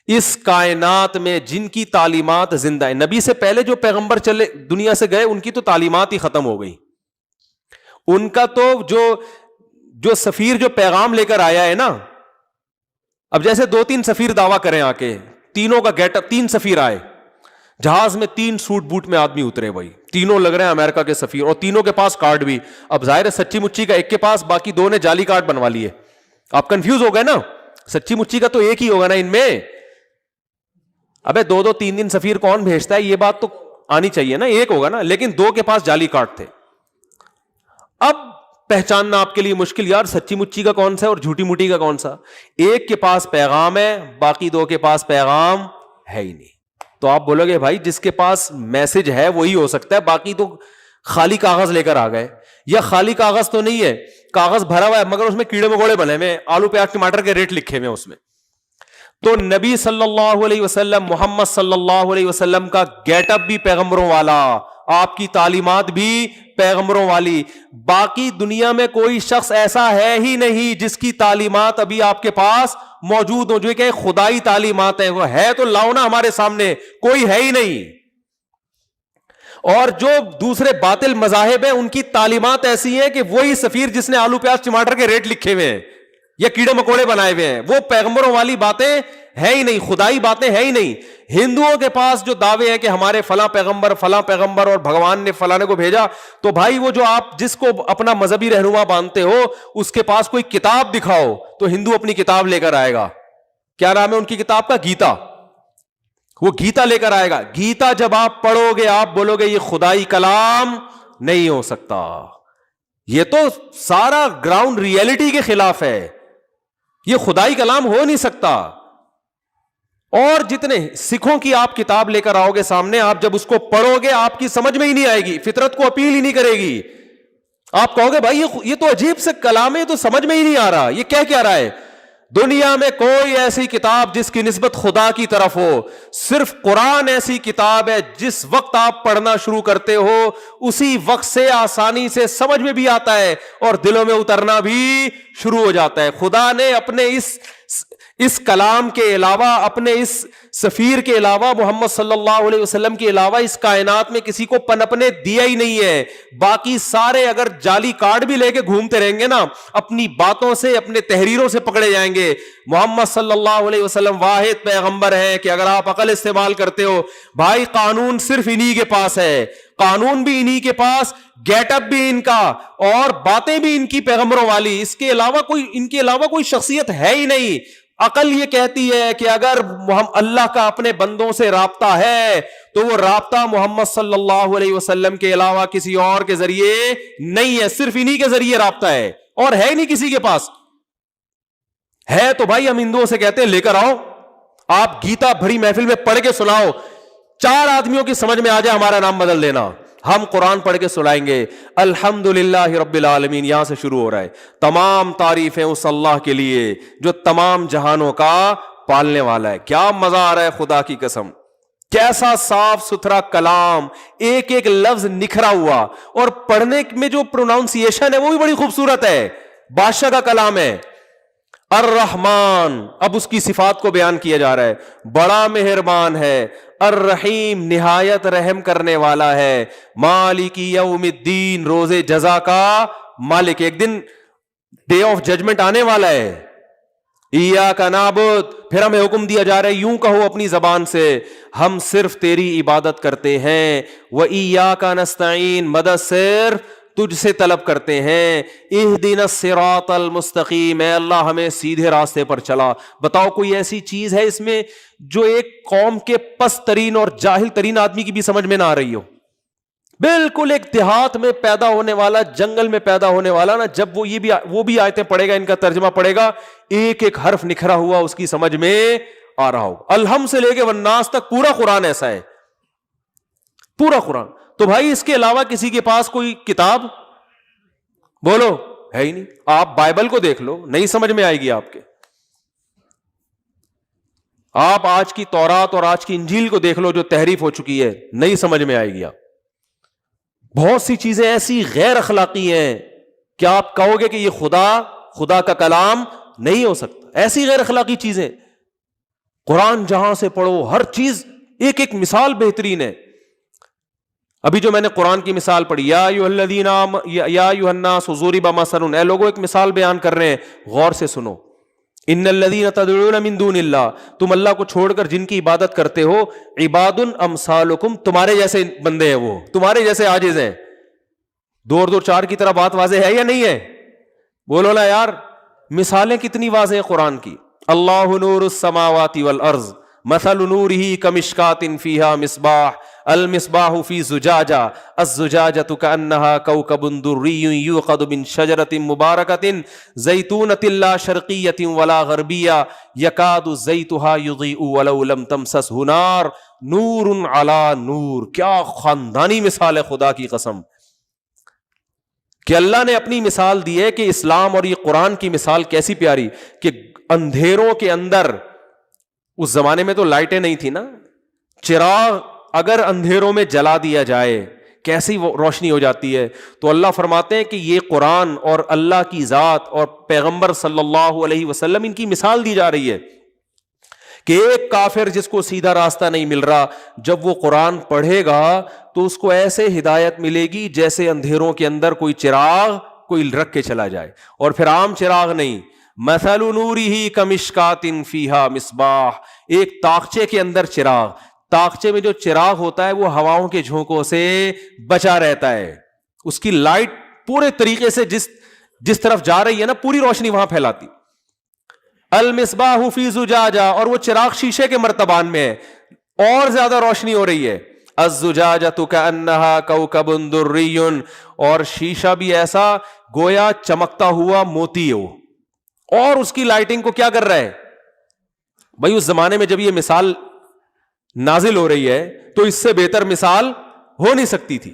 اس کائنات میں جن کی تعلیمات زندہ ہے, نبی سے پہلے جو پیغمبر چلے دنیا سے گئے ان کی تو تعلیمات ہی ختم ہو گئی. ان کا تو جو سفیر جو پیغام لے کر آیا ہے نا, اب جیسے 2-3 سفیر دعویٰ کریں آ کے, تینوں کا گیٹ اپ, 3 سفیر آئے جہاز میں, 3 سوٹ بوٹ میں آدمی اترے, بھائی تینوں لگ رہے ہیں امریکہ کے سفیر, اور تینوں کے پاس کارڈ بھی. اب ظاہر ہے سچی مچی کا ایک کے پاس, باقی 2 نے جعلی کارڈ بنوا لیے. آپ کنفیوز ہو گئے نا, سچی مچی کا تو ایک ہی ہوگا نا ان میں. ابے 2-2 3 سفیر کون بھیجتا ہے, یہ بات تو آنی چاہیے نا, ایک ہوگا نا, لیکن 2 کے پاس جعلی کارڈ تھے. اب پہچاننا آپ کے لیے مشکل, یار سچی مچی کا کون سا ہے اور جھوٹی موٹی کا کون سا. ایک کے پاس پیغام ہے, باقی 2 کے پاس پیغام ہے ہی نہیں. تو آپ بولو گے بھائی جس کے پاس میسج ہے وہی ہو سکتا ہے, باقی تو خالی کاغذ لے کر آ گئے. یا خالی کاغذ تو نہیں ہے, کاغذ بھرا ہوا ہے مگر اس میں کیڑے مکوڑے بنے ہوئے, آلو پیاز ٹماٹر کے ریٹ لکھے ہوئے اس میں. تو نبی صلی اللہ علیہ وسلم, محمد صلی اللہ علیہ وسلم کا گیٹ اپ بھی پیغمبروں والا, آپ کی تعلیمات بھی پیغمبروں والی. باقی دنیا میں کوئی شخص ایسا ہے ہی نہیں جس کی تعلیمات ابھی آپ کے پاس موجود ہو, جو کہ خدائی تعلیمات ہیں. وہ ہے تو لاؤ نا ہمارے سامنے, کوئی ہے ہی نہیں. اور جو دوسرے باطل مذاہب ہیں ان کی تعلیمات ایسی ہیں کہ وہی سفیر جس نے آلو پیاز ٹماٹر کے ریٹ لکھے ہوئے ہیں یا کیڑے مکوڑے بنائے ہوئے ہیں, وہ پیغمبروں والی باتیں ہے ہی نہیں, خدائی باتیں ہے ہی نہیں. ہندوؤں کے پاس جو دعوے ہیں کہ ہمارے فلاں پیغمبر اور بھگوان نے فلانے کو بھیجا, تو بھائی وہ جو آپ جس کو اپنا مذہبی رہنما مانتے ہو اس کے پاس کوئی کتاب دکھاؤ تو ہندو اپنی کتاب لے کر آئے گا. کیا نام ہے ان کی کتاب کا؟ گیتا. وہ گیتا لے کر آئے گا. گیتا جب آپ پڑھو گے آپ بولو گے یہ خدائی کلام نہیں ہو سکتا, یہ تو سارا گراؤنڈ ریئلٹی کے خلاف ہے, یہ خدائی کلام ہو نہیں سکتا. اور جتنے سکھوں کی آپ کتاب لے کر آؤ گے سامنے، آپ جب اس کو پڑھو گے آپ کی سمجھ میں ہی نہیں آئے گی، فطرت کو اپیل ہی نہیں کرے گی. آپ کہو گے بھائی یہ تو عجیب سے کلام ہے، تو سمجھ میں ہی نہیں آ رہا، یہ کیا رہا ہے. دنیا میں کوئی ایسی کتاب جس کی نسبت خدا کی طرف ہو، صرف قرآن ایسی کتاب ہے جس وقت آپ پڑھنا شروع کرتے ہو اسی وقت سے آسانی سے سمجھ میں بھی آتا ہے اور دلوں میں اترنا بھی شروع ہو جاتا ہے. خدا نے اپنے اس کلام کے علاوہ، اپنے اس سفیر کے علاوہ، محمد صلی اللہ علیہ وسلم کے علاوہ اس کائنات میں کسی کو پنپنے دیا ہی نہیں ہے. باقی سارے اگر جعلی کارڈ بھی لے کے گھومتے رہیں گے نا، اپنی باتوں سے، اپنے تحریروں سے پکڑے جائیں گے. محمد صلی اللہ علیہ وسلم واحد پیغمبر ہے کہ اگر آپ عقل استعمال کرتے ہو، بھائی قانون صرف انہی کے پاس ہے، قانون بھی انہی کے پاس، گیٹ اپ بھی ان کا، اور باتیں بھی ان کی پیغمبروں والی. اس کے علاوہ ان کے علاوہ کوئی شخصیت ہے ہی نہیں. عقل یہ کہتی ہے کہ اگر اللہ کا اپنے بندوں سے رابطہ ہے تو وہ رابطہ محمد صلی اللہ علیہ وسلم کے علاوہ کسی اور کے ذریعے نہیں ہے، صرف انہی کے ذریعے رابطہ ہے، اور ہے نہیں کسی کے پاس. ہے تو بھائی ہم ہندوؤں سے کہتے ہیں لے کر آؤ، آپ گیتا بھری محفل میں پڑھ کے سناؤ، 4 آدمیوں کی سمجھ میں آ جائے ہمارا نام بدل دینا، ہم قرآن پڑھ کے سنائیں گے. الحمدللہ رب العالمین، یہاں سے شروع ہو رہا ہے. تمام تعریفیں اس اللہ کے لیے جو تمام جہانوں کا پالنے والا ہے. کیا مزہ آ رہا ہے خدا کی قسم، کیسا صاف ستھرا کلام، ایک ایک لفظ نکھرا ہوا، اور پڑھنے میں جو پروناؤنسیشن ہے وہ بھی بڑی خوبصورت ہے. بادشاہ کا کلام ہے. الرحمن، اب اس کی صفات کو بیان کیا جا رہا ہے، بڑا مہربان ہے. الرحیم، نہایت رحم کرنے والا ہے. مالک یوم الدین، روز جزا کا مالک. ایک دن ڈے آف ججمنٹ آنے والا ہے. ایاک نعبد، پھر ہمیں حکم دیا جا رہا ہے یوں کہو اپنی زبان سے، ہم صرف تیری عبادت کرتے ہیں. وَإِيَّاكَ نَسْتَعِينُ، مدد صرف تجھ سے طلب کرتے ہیں. اہدنا الصراط المستقیم، اے اللہ ہمیں سیدھے راستے پر چلا. بتاؤ کوئی ایسی چیز ہے اس میں جو ایک قوم کے پست ترین اور جاہل ترین آدمی کی بھی سمجھ میں نہ آ رہی ہو؟ بالکل ایک دیہات میں پیدا ہونے والا، جنگل میں پیدا ہونے والا نا، جب وہ بھی آیتیں پڑھے گا، ان کا ترجمہ پڑھے گا، ایک ایک حرف نکھرا ہوا اس کی سمجھ میں آ رہا ہو. الحم سے لے کے والناس تک پورا قرآن ایسا ہے، پورا قرآن. تو بھائی اس کے علاوہ کسی کے پاس کوئی کتاب بولو ہے ہی نہیں. آپ بائبل کو دیکھ لو، نہیں سمجھ میں آئے گی آپ کے. آپ آج کی تورات اور آج کی انجیل کو دیکھ لو جو تحریف ہو چکی ہے، نہیں سمجھ میں آئے گی. آپ بہت سی چیزیں ایسی غیر اخلاقی ہیں کہ آپ کہو گے کہ یہ خدا کا کلام نہیں ہو سکتا. ایسی غیر اخلاقی چیزیں. قرآن جہاں سے پڑھو ہر چیز ایک ایک مثال بہترین ہے. ابھی جو میں نے قرآن کی مثال پڑھی، یا ایھا الناس ضرب مثل، اے لوگوں ایک مثال بیان کر رہے ہیں، غور سے سنو. ان الذین تدعون من دون اللہ، تم اللہ کو چھوڑ کر جن کی عبادت کرتے ہو، عباد امثالکم، تمہارے جیسے بندے ہیں، وہ تمہارے جیسے عاجز ہیں. 2 اور 2 4 کی طرح بات واضح ہے یا نہیں ہے؟ بولو نا یار، مثالیں کتنی واضح ہیں قرآن کی. اللہ نور السماوات والارض مثل نورہ کمشکات فیہا مصباح، المصباح فی زجاجہ، الزجاجۃ کأنہا کوکب دری یوقد من شجرۃ مبارکۃ زیتونۃ لا شرقیۃ ولا غربیہ یکاد زیتھا یضیء ولو لم تمسسہ نار نور علی نور. کیا خاندانی مثال ہے خدا کی قسم، کہ اللہ نے اپنی مثال دی ہے کہ اسلام اور یہ قرآن کی مثال کیسی پیاری، کہ اندھیروں کے اندر، اس زمانے میں تو لائٹیں نہیں تھی نا، چراغ اگر اندھیروں میں جلا دیا جائے کیسی روشنی ہو جاتی ہے. تو اللہ فرماتے ہیں کہ یہ قرآن اور اللہ کی ذات اور پیغمبر صلی اللہ علیہ وسلم، ان کی مثال دی جا رہی ہے کہ ایک کافر جس کو سیدھا راستہ نہیں مل رہا، جب وہ قرآن پڑھے گا تو اس کو ایسے ہدایت ملے گی جیسے اندھیروں کے اندر کوئی چراغ کوئی رکھ کے چلا جائے. اور پھر عام چراغ نہیں، مثل نورہ کمشکات فیہا مصباح، ایک طاقچے کے اندر چراغ. طاقچے میں جو چراغ ہوتا ہے وہ ہواؤں کے جھونکوں سے بچا رہتا ہے، اس کی لائٹ پورے طریقے سے جس طرف جا رہی ہے نا، پوری روشنی وہاں پھیلاتی. المصباح فی زجاجہ، اور وہ چراغ شیشے کے مرتبان میں ہے، اور زیادہ روشنی ہو رہی ہے. الزجاجۃ کأنہا کوکب دری، اور شیشہ بھی ایسا گویا چمکتا ہوا موتی ہو، اور اس کی لائٹنگ کو کیا کر رہا ہے، بھائی اس زمانے میں جب یہ مثال نازل ہو رہی ہے تو اس سے بہتر مثال ہو نہیں سکتی تھی.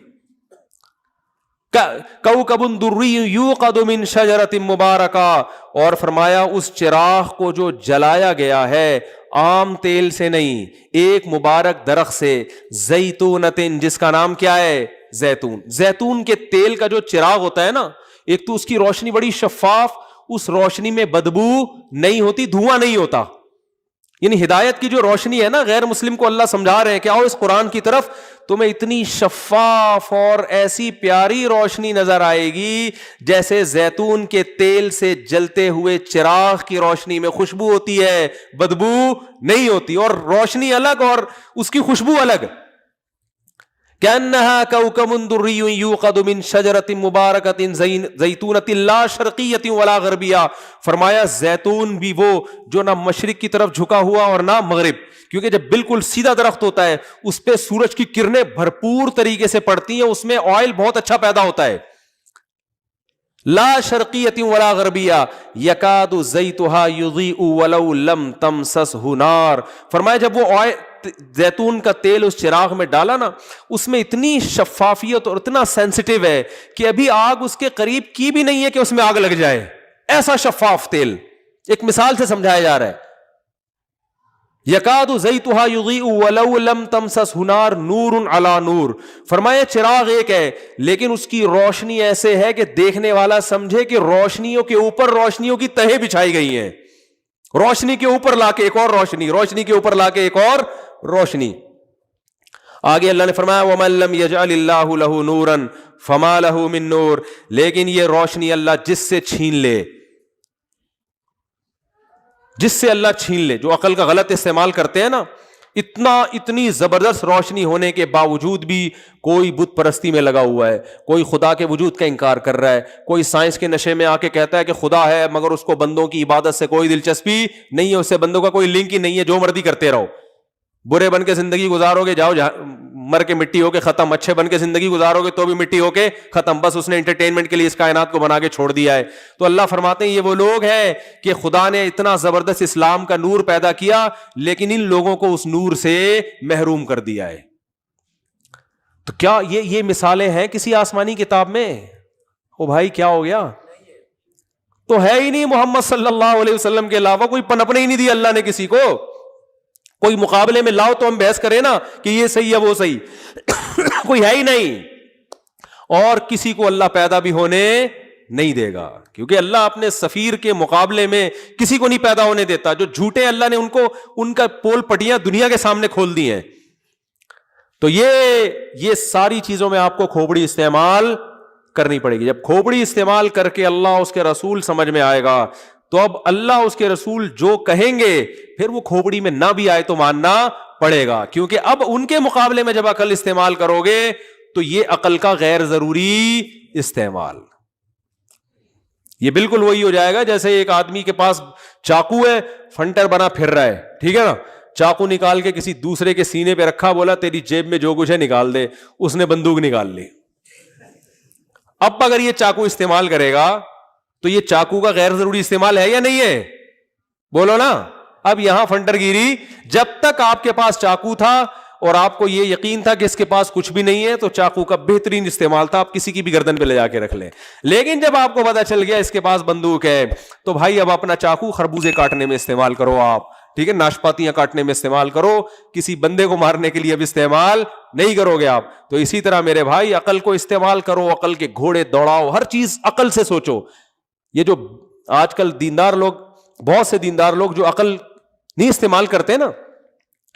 کوكب دری یوقد من شجرۃ مبارکہ, اور فرمایا اس چراغ کو جو جلایا گیا ہے عام تیل سے نہیں, ایک مبارک درخت سے, زیتونۃ, جس کا نام کیا ہے, زیتون. زیتون کے تیل کا جو چراغ ہوتا ہے نا, ایک تو اس کی روشنی بڑی شفاف, اس روشنی میں بدبو نہیں ہوتی, دھواں نہیں ہوتا. یعنی ہدایت کی جو روشنی ہے نا, غیر مسلم کو اللہ سمجھا رہے ہیں کہ آؤ اس قرآن کی طرف, تمہیں اتنی شفاف اور ایسی پیاری روشنی نظر آئے گی جیسے زیتون کے تیل سے جلتے ہوئے چراغ کی روشنی میں خوشبو ہوتی ہے, بدبو نہیں ہوتی, اور روشنی الگ اور اس کی خوشبو الگ. كأنها كوكب دري يوقد من شجرة مباركة زيتونة لا شرقية ولا غربية. فرمایا زیتون بھی وہ جو نہ مشرق کی طرف جھکا ہوا اور نہ مغرب, کیونکہ جب بالکل سیدھا درخت ہوتا ہے اس پہ سورج کی کرنیں بھرپور طریقے سے پڑتی ہیں, اس میں آئل بہت اچھا پیدا ہوتا ہے. لا شرقیۃ ولا غربیہ یکاد زیتها یضیء ولو لم تمسسہ نار. فرمایا جب وہ زیتون کا تیل اس چراغ میں ڈالا نا, اس میں اتنی شفافیت اور اتنا سینسٹیو ہے کہ ابھی آگ اس کے قریب کی بھی نہیں ہے کہ اس میں آگ لگ جائے, ایسا شفاف تیل. ایک مثال سے سمجھایا جا رہا ہے. یکاد زیتها یضیء ولو لم تمسسہ نار نور علی نور. فرمایا چراغ ایک ہے لیکن اس کی روشنی ایسے ہے کہ دیکھنے والا سمجھے کہ روشنیوں کے اوپر روشنیوں کی تہیں بچھائی گئی ہیں, روشنی کے اوپر لا کے ایک اور روشنی, روشنی کے اوپر لا کے ایک اور روشنی. آگے اللہ نے فرمایا وَمَن لَّمْ يَجْعَلِ اللَّهُ لَهُ نُورًا فَمَا لَهُ مِن نُور. لیکن یہ روشنی اللہ جس سے چھین لے, جس سے اللہ چھین لے, جو عقل کا غلط استعمال کرتے ہیں نا, اتنی زبردست روشنی ہونے کے باوجود بھی کوئی بت پرستی میں لگا ہوا ہے, کوئی خدا کے وجود کا انکار کر رہا ہے, کوئی سائنس کے نشے میں آ کے کہتا ہے کہ خدا ہے مگر اس کو بندوں کی عبادت سے کوئی دلچسپی نہیں ہے, اس سے بندوں کا کوئی لنک ہی نہیں ہے, جو مرضی کرتے رہو, برے بن کے زندگی گزارو گے جاؤ مر کے مٹی ہو کے ختم, اچھے بن کے زندگی گزارو گے تو بھی مٹی ہو کے ختم, بس اس نے انٹرٹینمنٹ کے لیے اس کائنات کو بنا کے چھوڑ دیا ہے. تو اللہ فرماتے ہیں یہ وہ لوگ ہیں کہ خدا نے اتنا زبردست اسلام کا نور پیدا کیا لیکن ان لوگوں کو اس نور سے محروم کر دیا ہے. تو کیا یہ مثالیں ہیں کسی آسمانی کتاب میں؟ او بھائی کیا ہو گیا, تو ہے ہی نہیں. محمد صلی اللہ علیہ وسلم کے علاوہ کوئی پنپنے ہی نہیں دی اللہ نے کسی کو. کوئی مقابلے میں لاؤ تو ہم بحث کریں نا کہ یہ صحیح ہے وہ صحیح, کوئی ہے ہی نہیں. اور کسی کو اللہ پیدا بھی ہونے نہیں دے گا, کیونکہ اللہ اپنے سفیر کے مقابلے میں کسی کو نہیں پیدا ہونے دیتا. جو جھوٹے اللہ نے ان کا پول پٹیاں دنیا کے سامنے کھول دی ہیں. تو یہ ساری چیزوں میں آپ کو کھوپڑی استعمال کرنی پڑے گی. جب کھوپڑی استعمال کر کے اللہ اس کے رسول سمجھ میں آئے گا تو اب اللہ اس کے رسول جو کہیں گے پھر وہ کھوپڑی میں نہ بھی آئے تو ماننا پڑے گا, کیونکہ اب ان کے مقابلے میں جب عقل استعمال کرو گے تو یہ عقل کا غیر ضروری استعمال. یہ بالکل وہی ہو جائے گا جیسے ایک آدمی کے پاس چاقو ہے, فنٹر بنا پھر رہا ہے, ٹھیک ہے نا, چاقو نکال کے کسی دوسرے کے سینے پہ رکھا, بولا تیری جیب میں جو کچھ ہے نکال دے, اس نے بندوق نکال لی. اب اگر یہ چاقو استعمال کرے گا تو یہ چاقو کا غیر ضروری استعمال ہے یا نہیں ہے؟ بولو نا. اب یہاں فنٹر گیری, جب تک آپ کے پاس چاقو تھا اور آپ کو یہ یقین تھا کہ اس کے پاس کچھ بھی نہیں ہے تو چاقو کا بہترین استعمال تھا, آپ کسی کی بھی گردن پہ لے جا کے رکھ لیں. لیکن جب آپ کو پتا چل گیا اس کے پاس بندوق ہے تو بھائی اب اپنا چاقو خربوزے کاٹنے میں استعمال کرو آپ, ٹھیک ہے, ناشپاتیاں کاٹنے میں استعمال کرو, کسی بندے کو مارنے کے لیے اب استعمال نہیں کرو گے آپ. تو اسی طرح میرے بھائی عقل کو استعمال کرو, عقل کے گھوڑے دوڑاؤ, ہر چیز عقل سے سوچو. یہ جو آج کل دیندار لوگ, بہت سے دیندار لوگ جو عقل نہیں استعمال کرتے نا,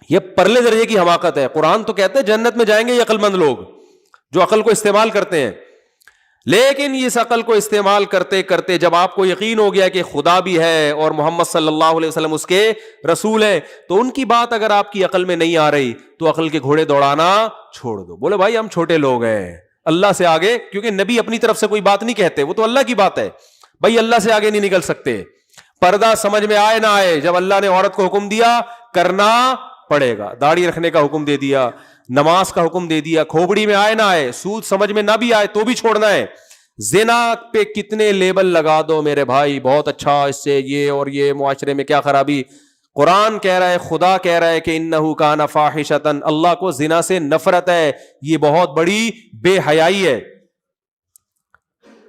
یہ پرلے درجے کی حماقت ہے. قرآن تو کہتے ہیں جنت میں جائیں گے یہ عقل مند لوگ جو عقل کو استعمال کرتے ہیں. لیکن اس عقل کو استعمال کرتے کرتے جب آپ کو یقین ہو گیا کہ خدا بھی ہے اور محمد صلی اللہ علیہ وسلم اس کے رسول ہے, تو ان کی بات اگر آپ کی عقل میں نہیں آ رہی تو عقل کے گھوڑے دوڑانا چھوڑ دو. بولے بھائی ہم چھوٹے لوگ ہیں, اللہ سے آگے, کیونکہ نبی اپنی طرف سے کوئی بات نہیں کہتے, وہ تو اللہ کی بات ہے. بھائی اللہ سے آگے نہیں نکل سکتے. پردہ سمجھ میں آئے نہ آئے, جب اللہ نے عورت کو حکم دیا کرنا پڑے گا. داڑھی رکھنے کا حکم دے دیا, نماز کا حکم دے دیا, کھوپڑی میں آئے نہ آئے, سود سمجھ میں نہ بھی آئے تو بھی چھوڑنا ہے. زنا پہ کتنے لیبل لگا دو میرے بھائی, بہت اچھا, اس سے یہ اور یہ معاشرے میں کیا خرابی. قرآن کہہ رہا ہے, خدا کہہ رہا ہے کہ انہ کان فاحشۃ, اللہ کو زنا سے نفرت ہے, یہ بہت بڑی بے حیائی ہے.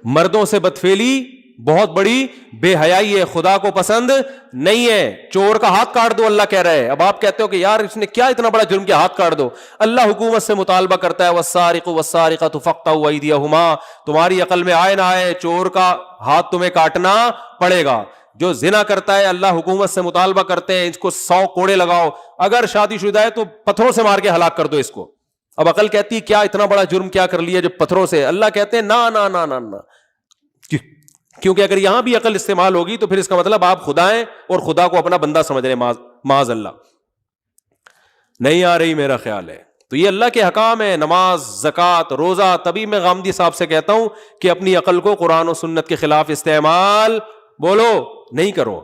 مردوں سے بدفعلی بہت بڑی بے حیائی ہے, خدا کو پسند نہیں ہے. چور کا ہاتھ کاٹ دو اللہ کہہ رہے ہے. اب آپ کہتے ہو کہ یار اس نے کیا اتنا بڑا جرم کیا, ہاتھ کاٹ دو. اللہ حکومت سے مطالبہ کرتا ہے والسارق والسارقۃ فاقطعوا ایدیہما, تمہاری عقل میں آئے نہ آئے چور کا ہاتھ تمہیں کاٹنا پڑے گا. جو زنا کرتا ہے اللہ حکومت سے مطالبہ کرتے ہیں اس کو 100 کوڑے لگاؤ, اگر شادی شدہ ہے تو پتھروں سے مار کے ہلاک کر دو اس کو. اب عقل کہتی ہے کیا اتنا بڑا جرم کیا کر لیا جو پتھروں سے, اللہ کہتے ہیں نا نا نا نا نا, کیونکہ اگر یہاں بھی عقل استعمال ہوگی تو پھر اس کا مطلب آپ خدا ہیں اور خدا کو اپنا بندہ سمجھ رہے ہیں. معاذ اللہ, نہیں آ رہی میرا خیال ہے. تو یہ اللہ کے حکام ہے, نماز, زکوٰۃ, روزہ. تبھی میں غامدی صاحب سے کہتا ہوں کہ اپنی عقل کو قرآن و سنت کے خلاف استعمال بولو نہیں کرو.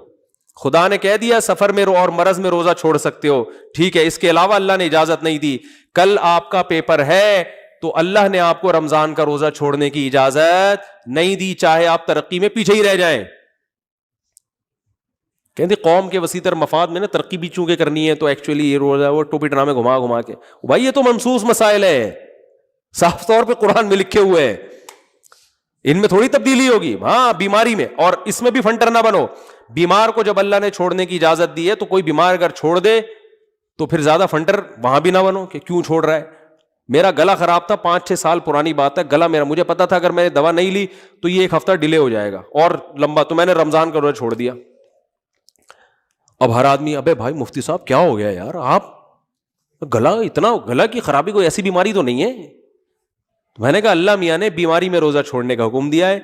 خدا نے کہہ دیا سفر میں اور مرض میں روزہ چھوڑ سکتے ہو, ٹھیک ہے, اس کے علاوہ اللہ نے اجازت نہیں دی. کل آپ کا پیپر ہے تو اللہ نے آپ کو رمضان کا روزہ چھوڑنے کی اجازت نہیں دی, چاہے آپ ترقی میں پیچھے ہی رہ جائیں. کہتے قوم کے وسیع تر مفاد میں نا ترقی بھی چونکہ کرنی ہے تو ایکچولی یہ روزہ وہ ٹوپی ڈرامے گھما گھما کے, بھائی یہ تو منسوخ مسائل ہے, صاف طور پہ قرآن میں لکھے ہوئے ہیں, ان میں تھوڑی تبدیلی ہوگی. ہاں بیماری میں, اور اس میں بھی فنٹر نہ بنو. بیمار کو جب اللہ نے چھوڑنے کی اجازت دی ہے تو کوئی بیمار اگر چھوڑ دے تو پھر زیادہ فنٹر وہاں بھی نہ بنو کہ کیوں چھوڑ رہا ہے. میرا گلا خراب تھا, 5-6 سال پرانی بات ہے, گلا میرا, مجھے پتا تھا اگر میں نے دوا نہیں لی تو یہ 1 ہفتہ ڈیلے ہو جائے گا اور لمبا, تو میں نے رمضان کا روزہ چھوڑ دیا. اب ہر آدمی ابے بھائی مفتی صاحب کیا ہو گیا یار, آپ گلا کی خرابی کوئی ایسی بیماری تو نہیں ہے. میں نے کہا اللہ میاں نے بیماری میں روزہ چھوڑنے کا حکم دیا ہے,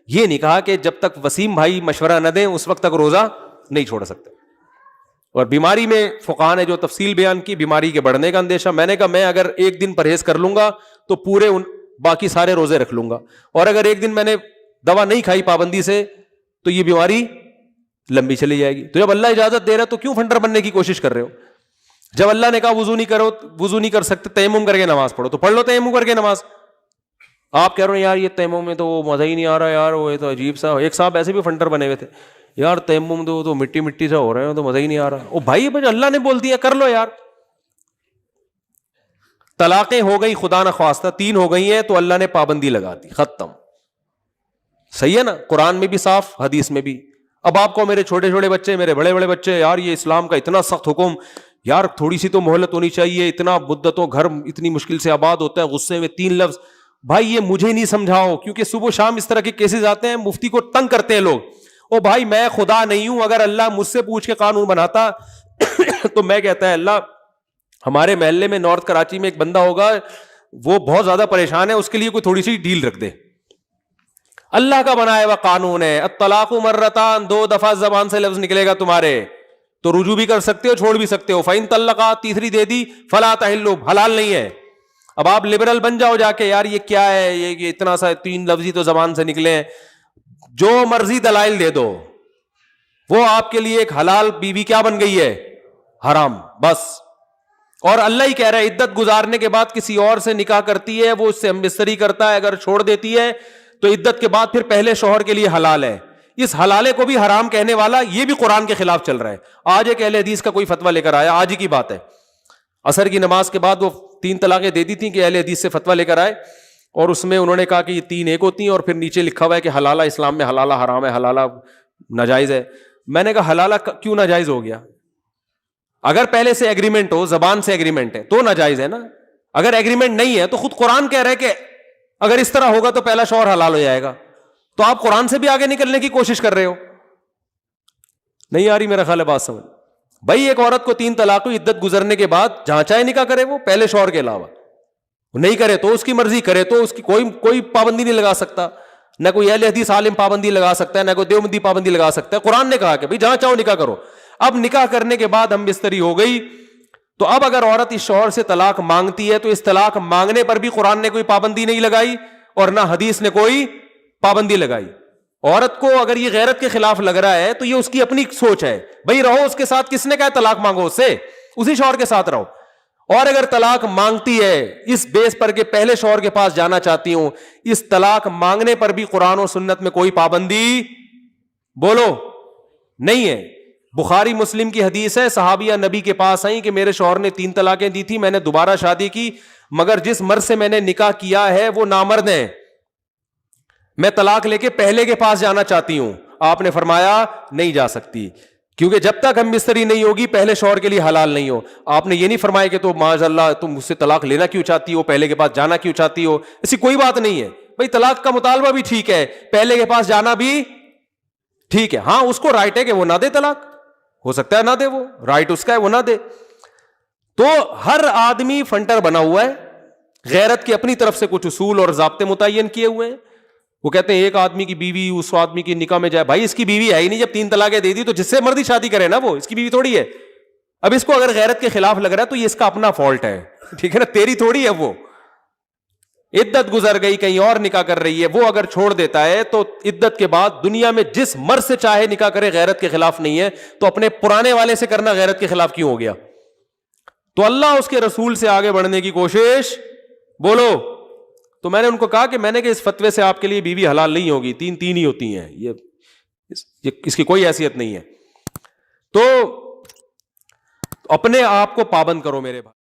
یہ نہیں کہا کہ جب تک وسیم بھائی مشورہ نہ دیں اس وقت تک روزہ نہیں چھوڑ سکتے. اور بیماری میں فقہاء نے جو تفصیل بیان کی, بیماری کے بڑھنے کا اندیشہ, میں نے کہا میں اگر 1 دن پرہیز کر لوں گا تو پورے باقی سارے روزے رکھ لوں گا, اور اگر 1 دن میں نے دوا نہیں کھائی پابندی سے تو یہ بیماری لمبی چلی جائے گی. تو جب اللہ اجازت دے رہا ہے تو کیوں فنٹر بننے کی کوشش کر رہے ہو؟ جب اللہ نے کہا وضو نہیں کر سکتے, تیمم کر کے نماز پڑھو, تو پڑھ لو تیمم کر کے نماز. آپ کہہ رہے ہیں یار یہ تیمم میں تو وہ مزہ ہی نہیں آ رہا یار, وہ تو عجیب سا. ایک صاحب ایسے بھی فنٹر بنے ہوئے تھے, یار تیمم تو مٹی سا ہو رہا ہے تو مزہ ہی نہیں آ رہا. او بھائی اللہ نے بول دیا کر لو یار. طلاقیں ہو گئی خدا نہ خواستہ 3 ہو گئی ہیں تو اللہ نے پابندی لگا دی, ختم. صحیح ہے نا, قرآن میں بھی صاف, حدیث میں بھی. اب آپ کو میرے چھوٹے چھوٹے بچے, میرے بڑے بڑے بچے, یار یہ اسلام کا اتنا سخت حکم, یار تھوڑی سی تو مہلت ہونی چاہیے, اتنا مدتوں گھر اتنی مشکل سے آباد ہوتا ہے, غصے میں 3 لفظ. بھائی یہ مجھے نہیں سمجھاؤ, کیونکہ صبح شام اس طرح کے کیسز آتے ہیں, مفتی کو تنگ کرتے ہیں لوگ. او بھائی میں خدا نہیں ہوں, اگر اللہ مجھ سے پوچھ کے قانون بناتا تو میں کہتا ہے اللہ ہمارے محلے میں نارتھ کراچی میں ایک بندہ ہوگا وہ بہت زیادہ پریشان ہے, اس کے لیے کوئی تھوڑی سی ڈیل رکھ دے. اللہ کا بنایا ہوا قانون ہے, الطلاق مرتان, 2 دفعہ زبان سے لفظ نکلے گا تمہارے تو رجوع بھی کر سکتے ہو, چھوڑ بھی سکتے ہو. فَإِن طَلَّقَا, تیسری دے دی, فَلَا تَحِلُّ, حلال نہیں ہے. اب آپ لبرل بن جاؤ جا کے, یار یہ کیا ہے, یہ اتنا سا 3 لفظ ہی تو زبان سے نکلے ہیں, جو مرضی دلائل دے دو, وہ آپ کے لیے ایک حلال بیوی کیا بن گئی ہے, حرام بس. اور اللہ ہی کہہ رہا ہے عدت گزارنے کے بعد کسی اور سے نکاح کرتی ہے, وہ اس سے ہم بستری کرتا ہے, اگر چھوڑ دیتی ہے تو عدت کے بعد پھر پہلے شوہر کے لیے حلال ہے. اس حلالے کو بھی حرام کہنے والا یہ بھی قرآن کے خلاف چل رہا ہے. آج ایک اہل حدیث کا کوئی فتویٰ لے کر آیا, آج ہی کی بات ہے, عصر کی نماز کے بعد وہ 3 طلاقیں دے دی تھیں کہ اہل حدیث سے فتویٰ لے کر آئے, اور اس میں انہوں نے کہا کہ یہ 3 ایک ہوتی ہیں, اور پھر نیچے لکھا ہوا ہے کہ حلالہ اسلام میں حلالہ حرام ہے, حلالہ ناجائز ہے. میں نے کہا حلالہ کیوں ناجائز ہو گیا؟ اگر پہلے سے ایگریمنٹ ہو, زبان سے ایگریمنٹ ہے تو ناجائز ہے نا. اگر ایگریمنٹ نہیں ہے تو خود قرآن کہہ رہا ہے کہ اگر اس طرح ہوگا تو پہلا شوہر حلال ہو جائے گا, تو آپ قرآن سے بھی آگے نکلنے کی کوشش کر رہے ہو. نہیں آ رہی میرا خیال ہے بات سمجھ. بھائی ایک عورت کو 3 طلاق ہوئی, عدت گزرنے کے بعد جہاں چاہے نکاح کرے وہ پہلے شوہر کے علاوہ, نہیں کرے تو اس کی مرضی, کرے تو اس کی کوئی پابندی نہیں لگا سکتا, نہ کوئی اہل حدیث عالم پابندی لگا سکتا ہے, نہ کوئی دیوبندی پابندی لگا سکتا ہے. قرآن نے کہا کہ بھائی جہاں چاہو نکاح کرو. اب نکاح کرنے کے بعد ہم بستری ہو گئی, تو اب اگر عورت اس شوہر سے طلاق مانگتی ہے تو اس طلاق مانگنے پر بھی قرآن نے کوئی پابندی نہیں لگائی اور نہ حدیث نے کوئی پابندی لگائی. عورت کو اگر یہ غیرت کے خلاف لگ رہا ہے تو یہ اس کی اپنی سوچ ہے, بھائی رہو اس کے ساتھ, کس نے کہا طلاق مانگو اس سے, اسی شوہر کے ساتھ رہو. اور اگر طلاق مانگتی ہے اس بیس پر کہ پہلے شوہر کے پاس جانا چاہتی ہوں, اس طلاق مانگنے پر بھی قرآن و سنت میں کوئی پابندی بولو نہیں ہے. بخاری مسلم کی حدیث ہے, صحابیہ نبی کے پاس آئیں کہ میرے شوہر نے 3 طلاقیں دی تھی, میں نے دوبارہ شادی کی, مگر جس مرد سے میں نے نکاح کیا ہے وہ نامرد ہیں, میں طلاق لے کے پہلے کے پاس جانا چاہتی ہوں. آپ نے فرمایا نہیں جا سکتی, کیونکہ جب تک ہم مستری نہیں ہوگی پہلے شوہر کے لیے حلال نہیں ہو. آپ نے یہ نہیں فرمایا کہ تو معاذ اللہ تم مجھ سے طلاق لینا کیوں چاہتی ہو, پہلے کے پاس جانا کیوں چاہتی ہو, ایسی کوئی بات نہیں ہے بھائی. طلاق کا مطالبہ بھی ٹھیک ہے, پہلے کے پاس جانا بھی ٹھیک ہے. ہاں اس کو رائٹ ہے کہ وہ نہ دے طلاق, ہو سکتا ہے نہ دے, وہ رائٹ اس کا ہے, وہ نہ دے. تو ہر آدمی فنٹر بنا ہوا ہے, غیرت کی اپنی طرف سے کچھ اصول اور ضابطے متعین کیے ہوئے ہیں. وہ کہتے ہیں ایک آدمی کی بیوی اس آدمی کی نکاح میں جائے, بھائی اس کی بیوی ہے ہی نہیں, جب 3 طلاقیں دے دی تو جس سے مرضی شادی کرے نا, وہ اس کی بیوی تھوڑی ہے. اب اس کو اگر غیرت کے خلاف لگ رہا ہے تو یہ اس کا اپنا فالٹ ہے, ٹھیک ہے نا, تیری تھوڑی ہے. وہ عدت گزر گئی, کہیں اور نکاح کر رہی ہے, وہ اگر چھوڑ دیتا ہے تو عدت کے بعد دنیا میں جس مرد سے چاہے نکاح کرے, غیرت کے خلاف نہیں ہے, تو اپنے پرانے والے سے کرنا غیرت کے خلاف کیوں ہو گیا؟ تو اللہ اس کے رسول سے آگے بڑھنے کی کوشش, بولو. تو میں نے ان کو کہا کہ میں نے کہ اس فتوے سے آپ کے لیے بیوی حلال نہیں ہوگی, 3 ہی ہوتی ہیں, یہ اس کی کوئی حیثیت نہیں ہے. تو اپنے آپ کو پابند کرو میرے بھائی.